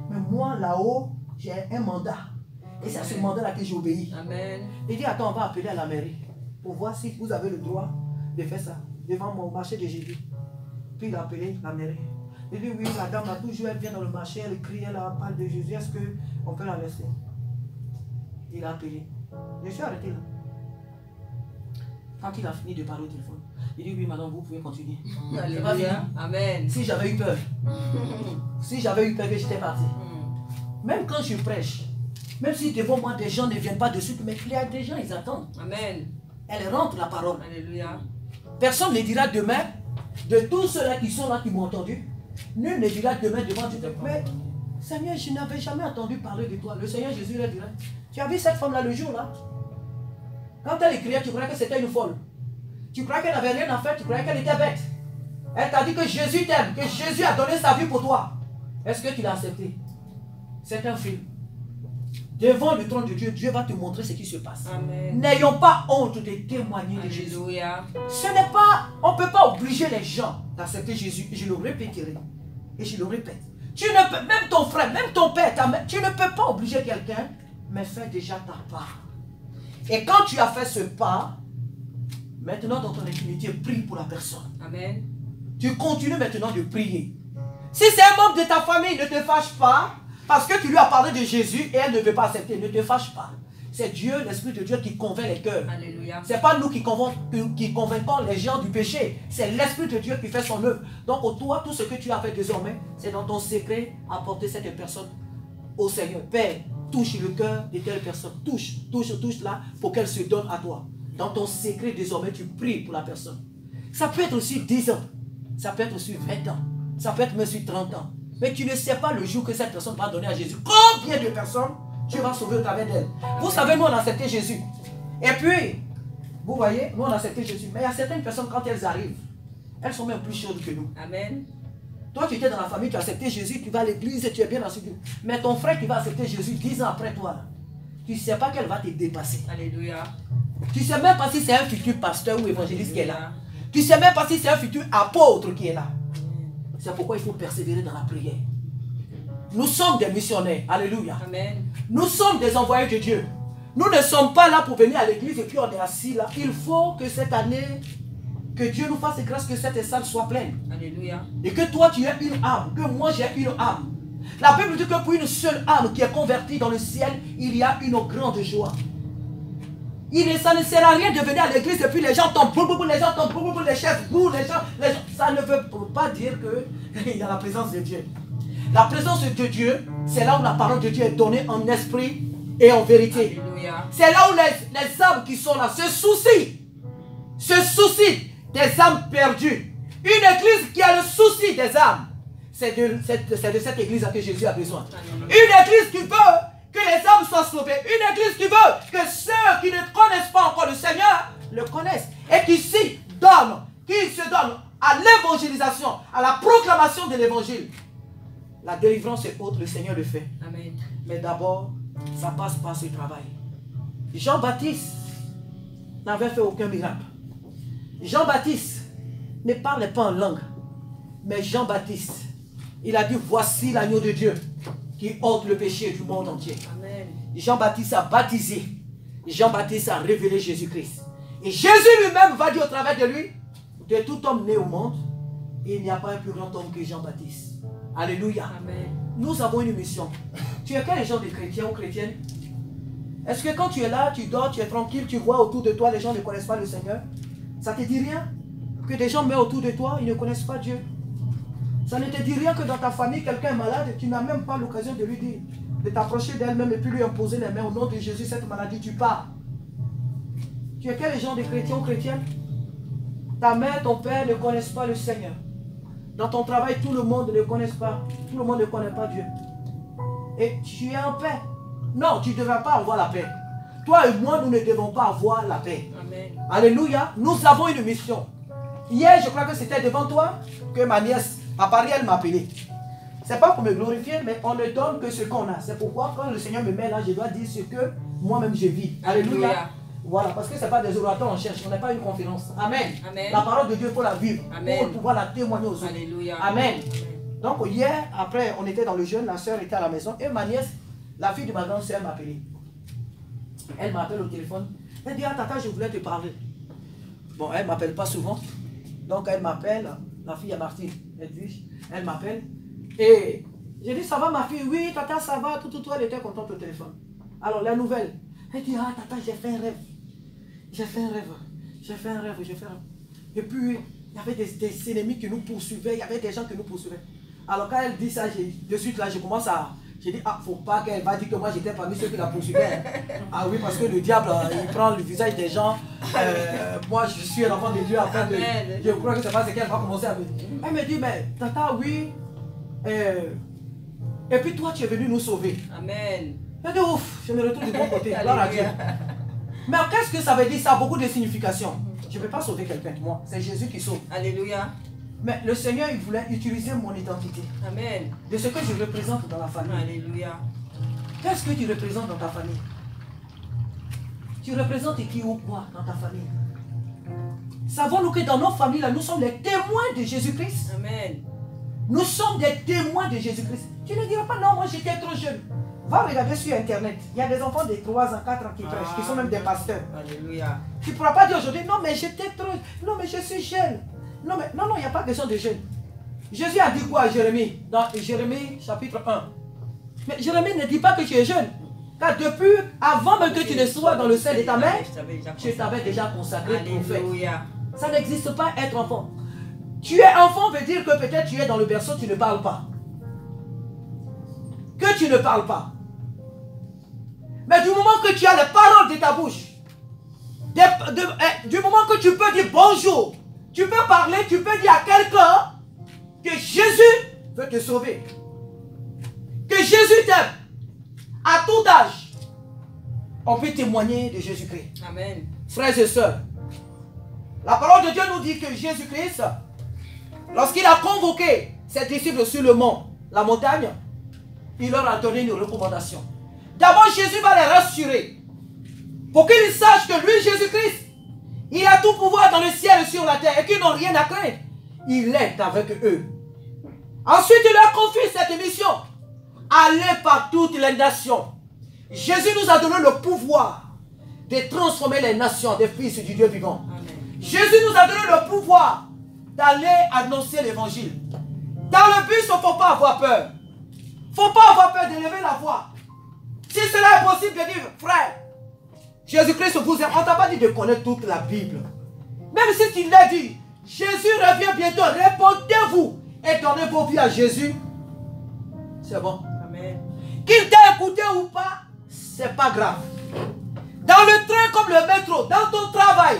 Mais moi, là-haut, j'ai un mandat. Et c'est à ce mandat-là que j'obéis. Amen. Il dit, attends, on va appeler à la mairie pour voir si vous avez le droit de faire ça devant mon marché de Jésus. Puis il a appelé la mairie. Il dit, oui, la dame, là, toujours, elle vient dans le marché, elle crie, elle parle de Jésus. Est-ce qu'on peut la laisser? Il a appelé. Je suis arrêté là. Quand il a fini de parler au téléphone, Il dit, oui, madame, vous pouvez continuer. Alléluia. Amen. Si j'avais eu peur, si j'avais eu peur que j'étais parti, même quand je prêche, même si devant moi des gens ne viennent pas de suite, mais il y a des gens, ils attendent. Amen. Elle rentre la parole. Alléluia. Personne ne dira demain, de tous ceux-là qui sont là, qui m'ont entendu, nul ne dira demain devant Dieu, mais Seigneur, je n'avais jamais entendu parler de toi. Le Seigneur Jésus leur dira, tu as vu cette femme-là le jour-là? Quand elle écriait, tu croyais que c'était une folle. Tu croyais qu'elle n'avait rien à faire, tu croyais qu'elle était bête. Elle t'a dit que Jésus t'aime, que Jésus a donné sa vie pour toi. Est-ce que tu l'as accepté? C'est un film. Devant le trône de Dieu, Dieu va te montrer ce qui se passe. N'ayons pas honte de témoigner de Jésus. Ce n'est pas, on ne peut pas obliger les gens d'accepter Jésus. Je le répéterai. Et je le répète. Tu ne peux, même ton frère, même ton père, ta mère, tu ne peux pas obliger quelqu'un, mais fais déjà ta part. Et quand tu as fait ce pas, maintenant dans ton intimité, prie pour la personne. Amen. Tu continues maintenant de prier. Si c'est un membre de ta famille, ne te fâche pas, parce que tu lui as parlé de Jésus et elle ne veut pas accepter, ne te fâche pas. C'est Dieu, l'Esprit de Dieu qui convainc les cœurs. Alléluia. Ce n'est pas nous qui convainquons les gens du péché. C'est l'Esprit de Dieu qui fait son œuvre. Donc toi, tout ce que tu as fait désormais, c'est dans ton secret apporter cette personne au Seigneur. Père, touche le cœur de telle personne. Touche là pour qu'elle se donne à toi. Dans ton secret désormais, tu pries pour la personne. Ça peut être aussi 10 ans. Ça peut être aussi 20 ans. Ça peut être même aussi 30 ans. Mais tu ne sais pas le jour que cette personne va donner à Jésus. Combien de personnes tu vas sauver au travers d'elle? Vous savez, nous on a accepté Jésus. Et puis, vous voyez, nous on a accepté Jésus. Mais il y a certaines personnes, quand elles arrivent, elles sont même plus chaudes que nous. Amen. Toi, tu étais dans la famille, tu as accepté Jésus, tu vas à l'église et tu es bien dans ce Dieu. Mais ton frère qui va accepter Jésus 10 ans après toi, là, tu ne sais pas qu'elle va te dépasser. Alléluia. Tu ne sais même pas si c'est un futur pasteur ou évangéliste qui est là. Tu ne sais même pas si c'est un futur apôtre qui est là. C'est pourquoi il faut persévérer dans la prière. Nous sommes des missionnaires. Alléluia. Amen. Nous sommes des envoyés de Dieu. Nous ne sommes pas là pour venir à l'église et puis on est assis là. Il faut que cette année, que Dieu nous fasse grâce que cette salle soit pleine. Alléluia. Et que toi tu aies une âme, que moi j'ai une âme. La Bible dit que pour une seule âme qui est convertie dans le ciel, il y a une grande joie. Ça ne sert à rien de venir à l'église et puis les gens tombent, les gens tombent, les chefs bourrent, les gens. Ça ne veut pas dire qu'il y a la présence de Dieu. La présence de Dieu, c'est là où la parole de Dieu est donnée en esprit et en vérité. C'est là où les âmes qui sont là se soucient des âmes perdues. Une église qui a le souci des âmes, c'est de cette église que Jésus a besoin. Une église qui veut que les âmes soient sauvées. Une église qui veut que ceux qui ne connaissent pas encore le Seigneur le connaissent. Et qui se donnent à l'évangélisation, à la proclamation de l'évangile. La délivrance est autre, le Seigneur le fait. Amen. Mais d'abord, ça passe par ce travail. Jean-Baptiste n'avait fait aucun miracle. Jean-Baptiste ne parlait pas en langue. Mais Jean-Baptiste, il a dit, voici l'agneau de Dieu qui ôte le péché du monde entier. Amen. Jean-Baptiste a baptisé. Jean-Baptiste a révélé Jésus-Christ. Et Jésus lui-même va dire au travers de lui, de tout homme né au monde, il n'y a pas un plus grand homme que Jean-Baptiste. Alléluia. Amen. Nous avons une mission. Tu es quel genre de chrétien ou chrétienne? Est-ce que quand tu es là, tu dors, tu es tranquille, tu vois autour de toi, les gens ne connaissent pas le Seigneur? Ça te dit rien? Que des gens meurent autour de toi, ils ne connaissent pas Dieu? Ça ne te dit rien que dans ta famille, quelqu'un est malade, tu n'as même pas l'occasion de lui dire, de t'approcher d'elle-même et puis lui imposer les mains au nom de Jésus, cette maladie, tu pars. Tu es quel genre de chrétien ou chrétienne? Ta mère, ton père ne connaissent pas le Seigneur. Dans ton travail, tout le monde ne connaît pas. Tout le monde ne connaît pas Dieu. Et tu es en paix. Non, tu ne devrais pas avoir la paix. Toi et moi, nous ne devons pas avoir la paix. Amen. Alléluia. Nous avons une mission. Hier, je crois que c'était devant toi que ma nièce, Apariel, m'a appelé. Ce n'est pas pour me glorifier, mais on ne donne que ce qu'on a. C'est pourquoi quand le Seigneur me met là, je dois dire ce que moi-même je vis. Alléluia. Alléluia. Voilà, parce que ce n'est pas des orateurs on cherche, on n'est pas une conférence. Amen. Amen. La parole de Dieu, il faut la vivre. Amen. Pour pouvoir la témoigner aux autres. Alléluia. Amen. Donc hier, après, on était dans le jeûne, la soeur était à la maison, et ma nièce, la fille de ma grande soeur, m'a appelé. Elle m'appelle au téléphone. Elle dit, ah tata, je voulais te parler. Bon, elle ne m'appelle pas souvent. Donc elle m'appelle, la fille à Martine, Edwige, elle m'appelle. Et j'ai dit, ça va ma fille? Oui, tata, ça va, tout, elle était contente au téléphone. Alors, la nouvelle. Elle dit, ah tata, j'ai fait un rêve. J'ai fait un rêve. Et puis, il y avait des ennemis qui nous poursuivaient, il y avait des gens qui nous poursuivaient. Alors quand elle dit ça, de suite là, je commence à... J'ai dit, ah, faut pas qu'elle va dire que moi j'étais parmi ceux qui la poursuivaient. Ah oui, parce que le diable, il prend le visage des gens. Moi, je suis un enfant de Dieu. Afin de, je crois que c'est pas ce qu'elle va commencer à me dire. Elle me dit, mais tata, oui. Et puis toi, tu es venu nous sauver. Amen. Je dis, ouf, je me retrouve du bon côté. Gloire à Dieu. Mais qu'est-ce que ça veut dire? Ça a beaucoup de significations. Je ne peux pas sauver quelqu'un, moi. C'est Jésus qui sauve. Alléluia. Mais le Seigneur, il voulait utiliser mon identité. Amen. De ce que je représente dans la famille. Alléluia. Qu'est-ce que tu représentes dans ta famille? Tu représentes qui ou quoi dans ta famille? Savons-nous que dans nos familles, là, nous sommes les témoins de Jésus-Christ? Amen. Nous sommes des témoins de Jésus-Christ. Tu ne diras pas, non, moi j'étais trop jeune. Va regarder sur Internet. Il y a des enfants de 3 ans, 4 ans qui prêchent, qui sont même des pasteurs. Alléluia. Tu ne pourras pas dire aujourd'hui, non, mais j'étais trop... Non, mais je suis jeune. Non, mais non, il n'y a pas question de jeune. Jésus a dit quoi à Jérémie? Dans Jérémie chapitre 1. Mais Jérémie ne dit pas que tu es jeune. Car depuis, avant même que tu ne sois dans le sein de ta mère, je t'avais déjà consacré prophète. Ça n'existe pas être enfant. Tu es enfant veut dire que peut-être tu es dans le berceau, tu ne parles pas. Que tu ne parles pas. Mais du moment que tu as les paroles de ta bouche, du moment que tu peux dire bonjour, tu peux parler, tu peux dire à quelqu'un que Jésus veut te sauver. Que Jésus t'aime. À tout âge, on peut témoigner de Jésus-Christ. Amen. Frères et sœurs, la parole de Dieu nous dit que Jésus-Christ, lorsqu'il a convoqué ses disciples sur le mont, la montagne, il leur a donné une recommandation. D'abord, Jésus va les rassurer pour qu'ils sachent que lui, Jésus-Christ, il a tout pouvoir dans le ciel et sur la terre et qu'ils n'ont rien à craindre. Il est avec eux. Ensuite, il leur confie cette mission. Allez par toutes les nations. Jésus nous a donné le pouvoir de transformer les nations des fils du Dieu vivant. Amen. Jésus nous a donné le pouvoir d'aller annoncer l'évangile. Dans le bus, il ne faut pas avoir peur. Il ne faut pas avoir peur d'élever la voix. Si cela est possible de dire, frère, Jésus-Christ vous aime. On ne t'a pas dit de connaître toute la Bible. Même si tu l'as dit, Jésus revient bientôt. Répondez-vous et donnez vos vies à Jésus. C'est bon. Qu'il t'ait écouté ou pas, c'est pas grave. Dans le train comme le métro, dans ton travail,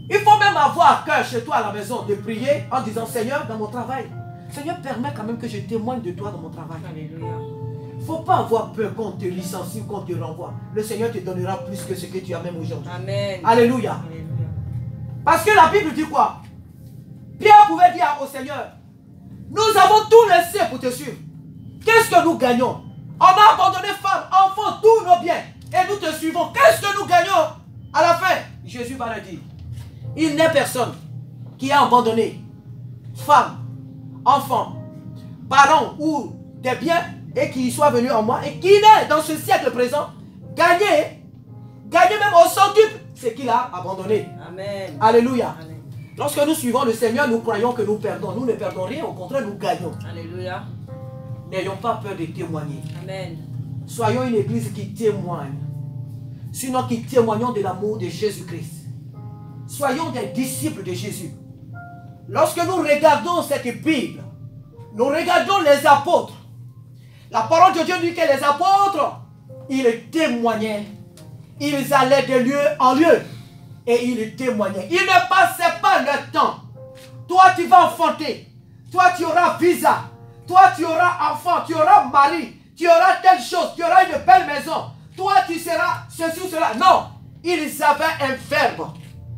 il faut même avoir à cœur chez toi à la maison de prier en disant, Seigneur, dans mon travail, Seigneur, permets quand même que je témoigne de toi dans mon travail. Alléluia. Il ne faut pas avoir peur qu'on te licencie, qu'on te renvoie. Le Seigneur te donnera plus que ce que tu as même aujourd'hui. Amen. Alléluia. Alléluia. Parce que la Bible dit quoi? Pierre pouvait dire au Seigneur, nous avons tout laissé pour te suivre. Qu'est-ce que nous gagnons? On a abandonné femmes, enfants, tous nos biens. Et nous te suivons. Qu'est-ce que nous gagnons? À la fin, Jésus va le dire. Il n'est personne qui a abandonné femmes, enfants, parents ou des biens et qui soit venu en moi et qui n'est dans ce siècle présent gagné même au centuple ce qu'il a abandonné. Amen. Alléluia. Amen. Lorsque nous suivons le Seigneur, nous croyons que nous perdons. Nous ne perdons rien, au contraire, nous gagnons. Alléluia. N'ayons pas peur de témoigner. Amen. Soyons une église qui témoigne. Sinon qui témoignons de l'amour de Jésus-Christ. Soyons des disciples de Jésus. Lorsque nous regardons cette Bible, nous regardons les apôtres. La parole de Dieu dit que les apôtres, ils témoignaient. Ils allaient de lieu en lieu. Et ils témoignaient. Ils ne passaient pas le temps. Toi, tu vas enfanter. Toi, tu auras visa. Toi, tu auras enfant. Tu auras mari. Tu auras telle chose. Tu auras une belle maison. Toi, tu seras ceci ou cela. Non. Ils avaient un verbe.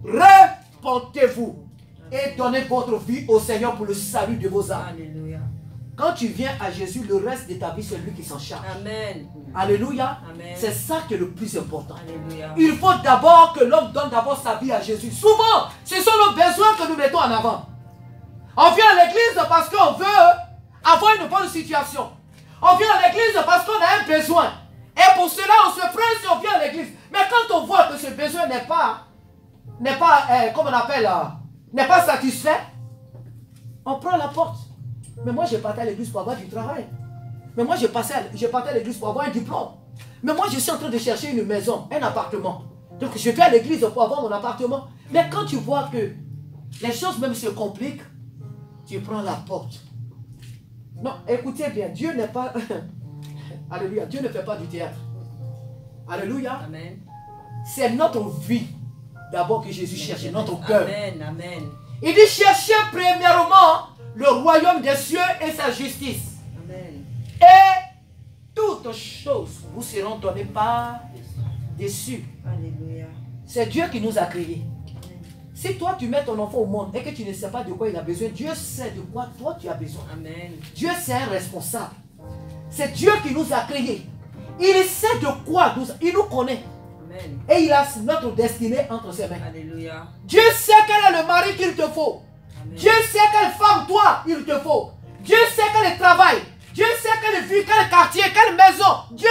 Repentez-vous. Et donnez votre vie au Seigneur pour le salut de vos âmes. Alléluia. Quand tu viens à Jésus, le reste de ta vie, c'est lui qui s'en charge. Amen. Alléluia. C'est ça qui est le plus important. Alléluia. Il faut d'abord que l'homme donne d'abord sa vie à Jésus. Souvent, ce sont nos besoins que nous mettons en avant. On vient à l'église parce qu'on veut avoir une bonne situation. On vient à l'église parce qu'on a un besoin. Et pour cela, on se presse et on vient à l'église. Mais quand on voit que ce besoin n'est pas comme on appelle, n'est pas satisfait, on prend la porte. Mais moi, j'ai parti à l'église pour avoir du travail. Mais moi, j'ai parti à l'église pour avoir un diplôme. Mais moi, je suis en train de chercher une maison, un appartement. Donc je vais à l'église pour avoir mon appartement. Mais quand tu vois que les choses même se compliquent, tu prends la porte. Non, écoutez bien, Dieu n'est pas... Alléluia, Dieu ne fait pas du théâtre. Alléluia. Amen. C'est notre vie d'abord que Jésus cherche, notre cœur. Amen, amen. Il dit chercher premièrement le royaume des cieux et sa justice. Amen. Et toutes choses vous seront données par dessus. Alléluia. C'est Dieu qui nous a créés. Si toi tu mets ton enfant au monde et que tu ne sais pas de quoi il a besoin, Dieu sait de quoi toi tu as besoin. Amen. Dieu c'est un responsable. C'est Dieu qui nous a créés. Il sait de quoi il nous connaît. Amen. Et il a notre destinée entre ses mains. Alléluia. Dieu sait quel est le mari qu'il te faut. Amen. Dieu sait quelle femme toi il te faut. Dieu sait quel travail. Dieu sait quelle vie, quel quartier, quelle maison. Dieu,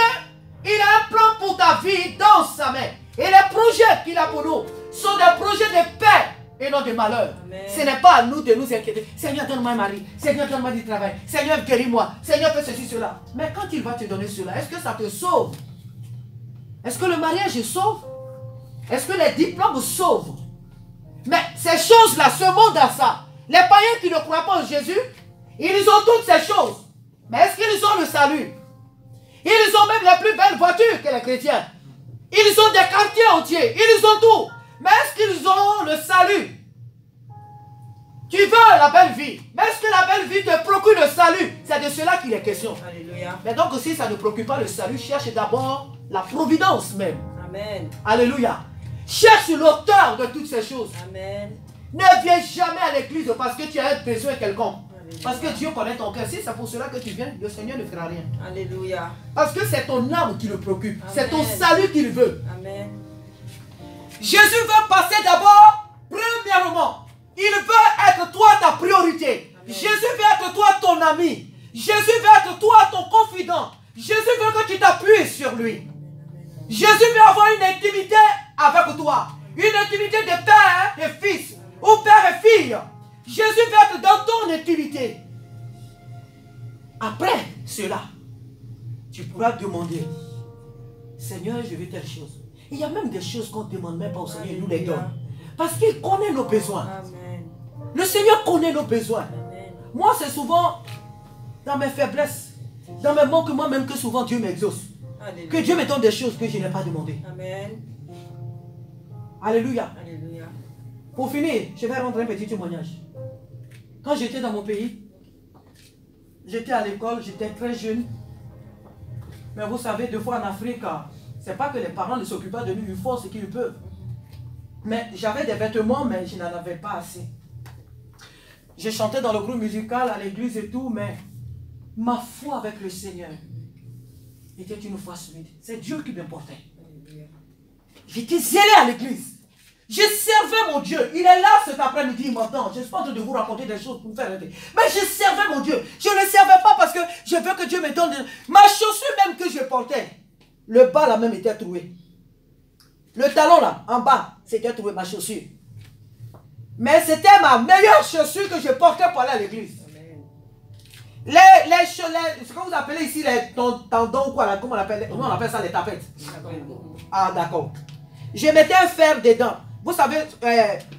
il a un plan pour ta vie dans sa main. Et les projets qu'il a pour nous sont des projets de paix et non de malheur. Amen. Ce n'est pas à nous de nous inquiéter. Seigneur, donne-moi un mari. Seigneur, donne-moi du travail. Seigneur, guéris-moi. Seigneur, fais ceci, cela. Mais quand il va te donner cela, est-ce que ça te sauve? Est-ce que le mariage sauve? Est-ce que les diplômes sauvent? Mais ces choses-là, ce monde a ça. Les païens qui ne croient pas en Jésus, ils ont toutes ces choses. Mais est-ce qu'ils ont le salut? Ils ont même les plus belles voitures que les chrétiens. Ils ont des quartiers entiers. Ils ont tout. Mais est-ce qu'ils ont le salut? Tu veux la belle vie. Mais est-ce que la belle vie te procure le salut? C'est de cela qu'il est question. Alléluia. Mais donc si ça ne procure pas le salut, cherche d'abord la providence même. Amen. Alléluia. Cherche l'auteur de toutes ces choses. Amen. Ne viens jamais à l'église parce que tu as un besoin quelconque. Alléluia. Parce que Dieu connaît ton cœur. Si c'est pour cela que tu viens, le Seigneur ne fera rien. Alléluia. Parce que c'est ton âme qui le préoccupe. Amen. C'est ton salut qu'il veut. Amen. Jésus veut passer d'abord, premièrement. Il veut être toi ta priorité. Amen. Jésus veut être toi ton ami. Jésus veut être toi ton confident. Jésus veut que tu t'appuies sur lui. Jésus veut avoir une intimité avec toi. Une intimité de père et fils. Ou père et fille. Jésus veut être dans ton intimité. Après cela, tu pourras demander, Seigneur, je veux telle chose. Il y a même des choses qu'on ne demande même pas au Seigneur, il nous les donne. Parce qu'il connaît nos besoins. Amen. Le Seigneur connaît nos besoins. Amen. Moi, c'est souvent dans mes faiblesses, dans mes manquements même que souvent Dieu m'exauce. Alléluia. Que Dieu me donne des choses que je n'ai pas demandées. Amen. Alléluia. Alléluia. Pour finir, je vais rendre un petit témoignage. Quand j'étais dans mon pays, j'étais à l'école, j'étais très jeune. Mais vous savez, deux fois en Afrique, c'est pas que les parents ne s'occupent pas de nous, ils font ce qu'ils peuvent. Mais j'avais des vêtements, mais je n'en avais pas assez. J'ai chanté dans le groupe musical, à l'église et tout, mais ma foi avec le Seigneur était une foi solide. C'est Dieu qui m'importait. Alléluia. J'étais zélé à l'église. Je servais mon Dieu. Il est là cet après-midi, il m'entend. Je ne suis pas en train de vous raconter des choses pour me faire rêver. Mais je servais mon Dieu. Je ne le servais pas parce que je veux que Dieu me donne. Ma chaussure même que je portais, le bas là même était troué. Le talon là, en bas, c'était troué, ma chaussure. Mais c'était ma meilleure chaussure que je portais pour aller à l'église. Amen. Ce que vous appelez ici les tendons ou quoi là, comment on appelle? Nous on appelle ça les tapettes. Ah d'accord. Je mettais un fer dedans. Vous savez,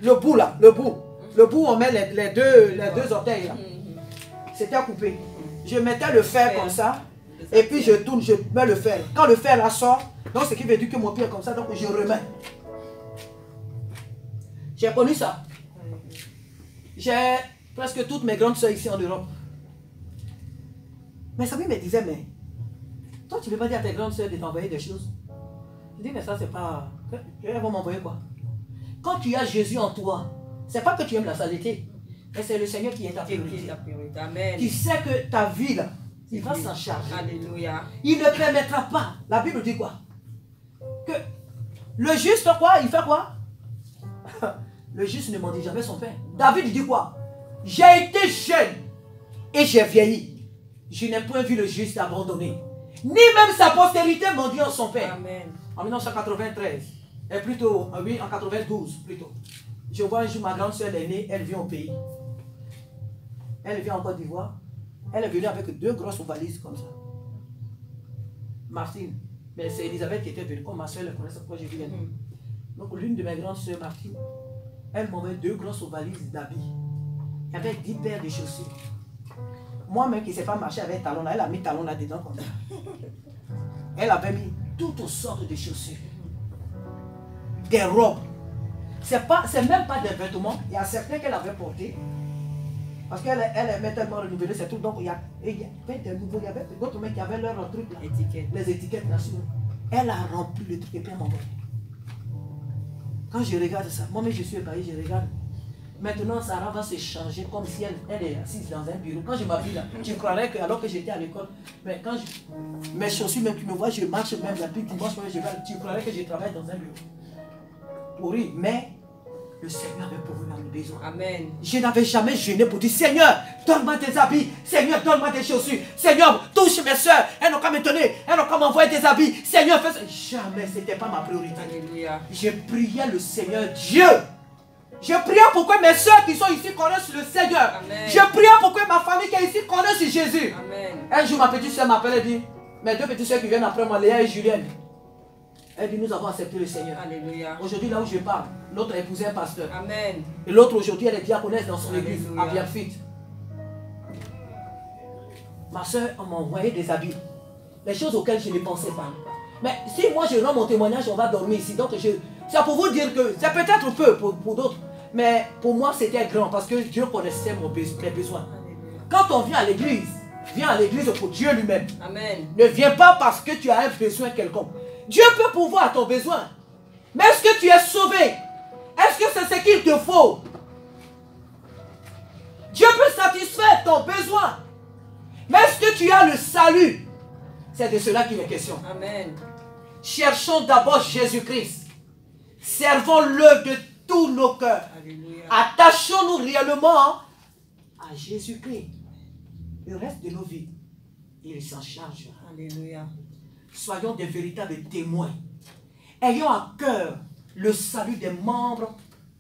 le bout là, le bout où on met les deux orteils là. C'était coupé. Je mettais le fer comme ça. Et puis je tourne, je mets le fer. Quand le fer là sort, donc ce qui veut dire que mon pied est comme ça, donc je remets. J'ai connu ça. J'ai presque toutes mes grandes soeurs ici en Europe. Mais Samy me disait, mais toi tu ne peux pas dire à tes grandes soeurs de t'envoyer des choses. Je dis, mais ça c'est pas... Elles vont m'envoyer quoi? Quand tu as Jésus en toi, c'est pas que tu aimes la saleté, mais c'est le Seigneur qui est ta priorité. Amen. Tu sais que ta vie là, il va s'en charger. Alléluia. Il ne permettra pas. La Bible dit quoi? Que le juste quoi? Il fait quoi? Le juste ne mendie jamais son pain. David dit quoi? J'ai été jeune et j'ai vieilli. Je n'ai point vu le juste abandonné, ni même sa postérité mendiant son pain. Amen. En 1993, et plutôt, oui, en 92 plutôt. Je vois un jour ma grande soeur aînée, elle vient au pays. Elle vient en Côte d'Ivoire. Elle est venue avec 2 grosses valises comme ça. Martine. Mais c'est Elisabeth qui était venue. Comme ma soeur le connaissait, pourquoi j'ai vu elle. Donc l'une de mes grandes soeurs, Martine, elle m'envoyait 2 grosses valises d'habits. Il y avait 10 paires de chaussures. Moi-même qui ne sais pas marcher avec talon là, elle a mis talon là-dedans comme ça. Elle avait mis toutes sortes de chaussures. Des robes. C'est même pas des vêtements. Il y a certains qu'elle avait portés. Parce qu'elle aimait tellement renouveler ses trucs. Donc il y avait des nouveaux. Il y avait d'autres mecs qui avaient leurs trucs là. Les étiquettes là sur. Elle a rempli le truc et puis elle m'envoie. Quand je regarde ça, moi-même je suis ébahi, je regarde. Maintenant, Sarah va se changer comme si elle est assise dans un bureau. Quand je m'habille là, je croirais que alors que j'étais à l'école, mais quand mes chaussures, même tu me vois, je marche même là, puis dimanche, tu croirais que je travaille dans un bureau. Pourri, mais le Seigneur avait pourvu à mes besoins. Amen. Je n'avais jamais jeûné pour dire, Seigneur, donne-moi des habits. Seigneur, donne-moi des chaussures. Seigneur, touche mes soeurs. Elles n'ont qu'à me donner. Elles n'ont qu'à m'envoyer des habits. Seigneur, fais ça. Jamais, ce n'était pas ma priorité. Alléluia. Je priais le Seigneur Dieu. Je priais pour que mes soeurs qui sont ici connaissent le Seigneur. Amen. Je priais pour que ma famille qui est ici connaisse Jésus. Amen. Un jour, ma petite soeur m'appelle et dit, mes 2 petites soeurs qui viennent après moi, Léa et Julienne. Elle dit, nous avons accepté le Seigneur. Alléluia. Aujourd'hui, là où je parle, l'autre a épousé un pasteur. Amen. Et l'autre aujourd'hui, elle est diaconesse dans son église, Alléluia. à Bienfit. Ma soeur m'a envoyé des habits. Les choses auxquelles je ne pensais pas. Mais si moi je rends mon témoignage, on va dormir ici. Donc c'est pour vous dire que c'est peut-être peu pour d'autres. Mais pour moi, c'était grand parce que Dieu connaissait mes besoins. Alléluia. Quand on vient à l'église, viens à l'église pour Dieu lui-même. Amen. Ne viens pas parce que tu as un besoin quelconque. Dieu peut pourvoir à ton besoin. Mais est-ce que tu es sauvé? Est-ce que c'est ce qu'il te faut? Dieu peut satisfaire ton besoin. Mais est-ce que tu as le salut? C'est de cela qu'il est question. Amen. Cherchons d'abord Jésus-Christ. Servons-le de tous nos cœurs. Alléluia. Attachons-nous réellement à Jésus-Christ. Le reste de nos vies, il s'en chargera. Alléluia. Soyons des véritables témoins. Ayons à cœur le salut des membres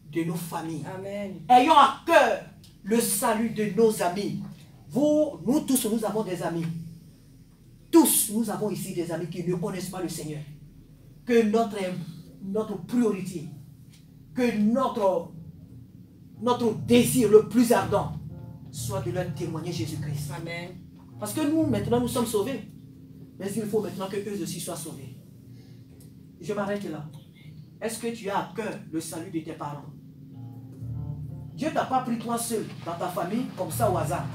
de nos familles. Amen. Ayons à cœur le salut de nos amis. Nous tous, nous avons des amis. Tous, nous avons ici des amis qui ne connaissent pas le Seigneur. Que notre priorité, que notre désir le plus ardent soit de leur témoigner Jésus-Christ. Amen. Parce que nous, maintenant, nous sommes sauvés. Mais il faut maintenant que eux aussi soient sauvés. Je m'arrête là. Est-ce que tu as à cœur le salut de tes parents? Dieu ne t'a pas pris toi seul dans ta famille comme ça au hasard.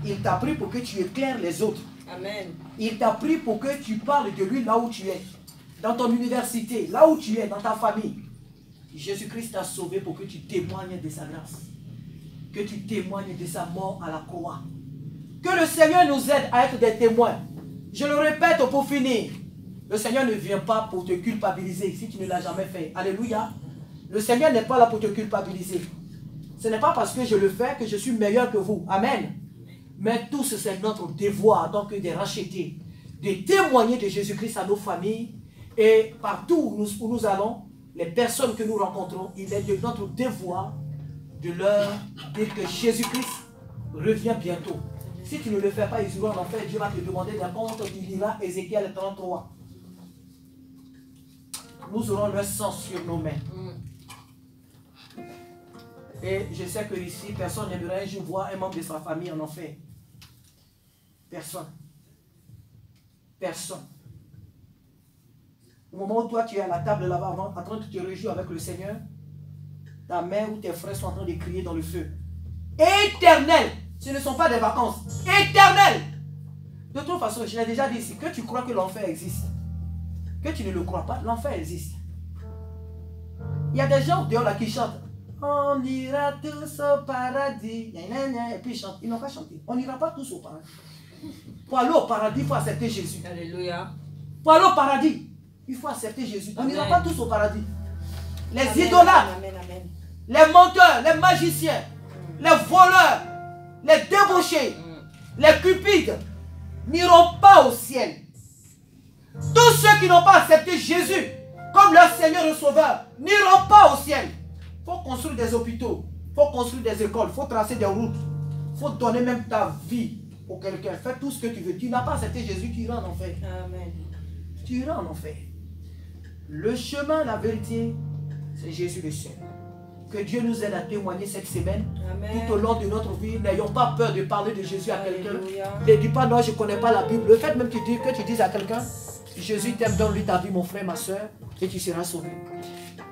Il t'a pris pour que tu éclaires les autres. Amen. Il t'a pris pour que tu parles de lui là où tu es. Dans ton université, là où tu es, dans ta famille. Jésus-Christ t'a sauvé pour que tu témoignes de sa grâce. Que tu témoignes de sa mort à la croix. Que le Seigneur nous aide à être des témoins. Je le répète pour finir. Le Seigneur ne vient pas pour te culpabiliser si tu ne l'as jamais fait. Alléluia. Le Seigneur n'est pas là pour te culpabiliser. Ce n'est pas parce que je le fais que je suis meilleur que vous. Amen. Mais tous, c'est notre devoir en tant que des rachetés, de témoigner de Jésus-Christ à nos familles et partout où nous allons, les personnes que nous rencontrons, il est de notre devoir de leur dire que Jésus-Christ revient bientôt. Si tu ne le fais pas, ils iront en enfer. Dieu va te demander d'un compte. Tu liras Ézéchiel 33. Nous aurons le sang sur nos mains. Et je sais que ici, personne n'aimerait un jour voir un membre de sa famille en enfer. Personne. Personne. Au moment où toi tu es à la table là-bas en train de te réjouir avec le Seigneur, ta mère ou tes frères sont en train de crier dans le feu. Éternel! Ce ne sont pas des vacances. Éternel! De toute façon, je l'ai déjà dit ici, que tu crois que l'enfer existe, que tu ne le crois pas, l'enfer existe. Il y a des gens dehors là qui chantent. On ira tous au paradis. Et puis ils chantent. Ils n'ont pas chanté. On n'ira pas tous au paradis. Pour aller au paradis, il faut accepter Jésus. Alléluia. Pour aller au paradis, il faut accepter Jésus. On n'ira pas tous au paradis. Les Amen, idolâtres, amen, amen. les menteurs, les magiciens, les voleurs, les débauchés, les cupides n'iront pas au ciel. Tous ceux qui n'ont pas accepté Jésus comme leur Seigneur et Sauveur n'iront pas au ciel. Il faut construire des hôpitaux, il faut construire des écoles, il faut tracer des routes, il faut donner même ta vie pour quelqu'un. Fais tout ce que tu veux. Tu n'as pas accepté Jésus, tu iras en enfer. Amen. Tu iras en enfer. Le chemin, la vérité C'est Jésus le seul. Que Dieu nous aide à témoigner cette semaine. Amen. Tout au long de notre vie, n'ayons pas peur de parler de Jésus à quelqu'un. Alléluia. Ne dis pas non, je ne connais pas la Bible. Le fait même que tu dises à quelqu'un, Jésus t'aime, donne-lui ta vie, mon frère, ma soeur, et tu seras sauvé.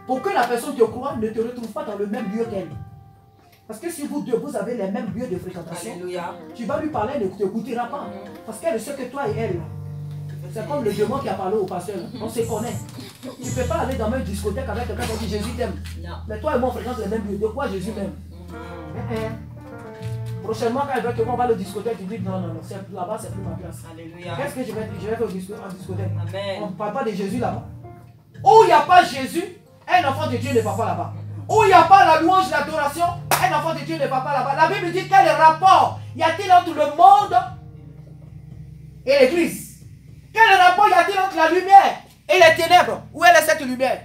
Pour que la personne te croie, ne te retrouve pas dans le même lieu qu'elle. Parce que si vous deux, vous avez les mêmes lieux de fréquentation, Alléluia. tu vas lui parler, elle ne t'écoutera pas. Parce qu'elle sait que toi et elle, c'est comme le démon qui a parlé au pasteur. On se connaît. Tu ne peux pas aller dans une discothèque avec quelqu'un qui dit Jésus t'aime. Non. Mais toi et moi, on fréquente les mêmes lieux. De quoi Jésus m'aime? Prochainement, quand elle veut que moi, on va à la discothèque, tu dis non, là-bas, c'est plus ma place. Alléluia. Qu'est-ce que je vais faire en discothèque? Amen. On ne parle pas de Jésus là-bas. Où il n'y a pas Jésus, un enfant de Dieu ne va pas là-bas. Où il n'y a pas la louange, l'adoration, un enfant de Dieu ne va pas là-bas. La Bible dit quel rapport y a-t-il entre le monde et l'église? Quel rapport y a-t-il entre la lumière et les ténèbres? Où est cette lumière?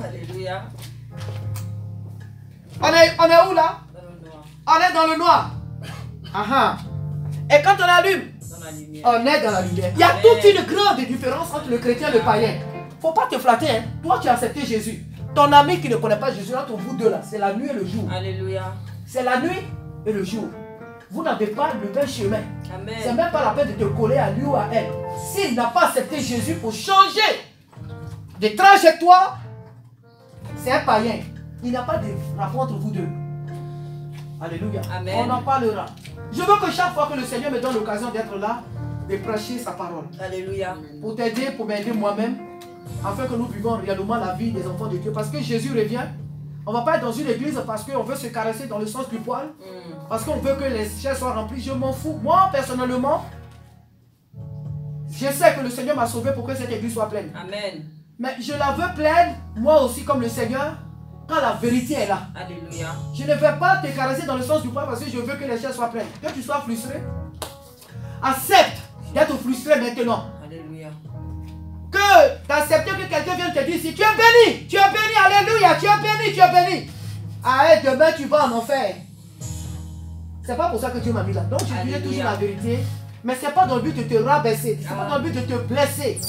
Alléluia. On est où là? Dans le noir. On est dans le noir. Aha. Et quand on allume, Dans la lumière. on est dans la lumière. Il y a Amen. toute une grande différence entre le chrétien et le païen. Faut pas te flatter. Hein. Toi, tu as accepté Jésus. Ton ami qui ne connaît pas Jésus, entre vous deux là, c'est la nuit et le jour. Alléluia. C'est la nuit et le jour. Vous n'avez pas le même chemin. C'est Amen. même pas la peine de te coller à lui ou à elle. S'il n'a pas accepté Jésus pour changer de trajectoire, c'est un païen. Il n'a pas de rapport entre vous deux. Alléluia. Amen. On en parlera. Je veux que chaque fois que le Seigneur me donne l'occasion d'être là, de prêcher sa parole. Alléluia. Pour t'aider, pour m'aider moi-même, afin que nous vivions réellement la vie des enfants de Dieu. Parce que Jésus revient. On ne va pas être dans une église parce qu'on veut se caresser dans le sens du poil. Parce qu'on veut que les chaises soient remplies. Je m'en fous. Moi, personnellement, je sais que le Seigneur m'a sauvé pour que cette église soit pleine. Amen. Mais je la veux pleine, moi aussi comme le Seigneur, quand la vérité est là. Alléluia. Je ne vais pas te caresser dans le sens du poil parce que je veux que les chaises soient pleines. Que tu sois frustré, accepte d'être frustré maintenant. Alléluia. Que d'accepter que quelqu'un vienne te dire si tu es béni, alléluia, tu es béni, tu es béni. Arrête, demain tu vas en enfer. C'est pas pour ça que Dieu m'a mis là. Donc je disais toujours la vérité, mais c'est pas dans le but de te rabaisser, c'est pas dans le but de te blesser.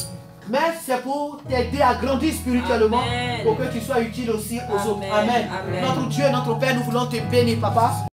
Mais c'est pour t'aider à grandir spirituellement. Amen. Pour que tu sois utile aussi aux autres. Amen. Amen. Amen. Notre Dieu, notre Père, nous voulons te bénir, papa.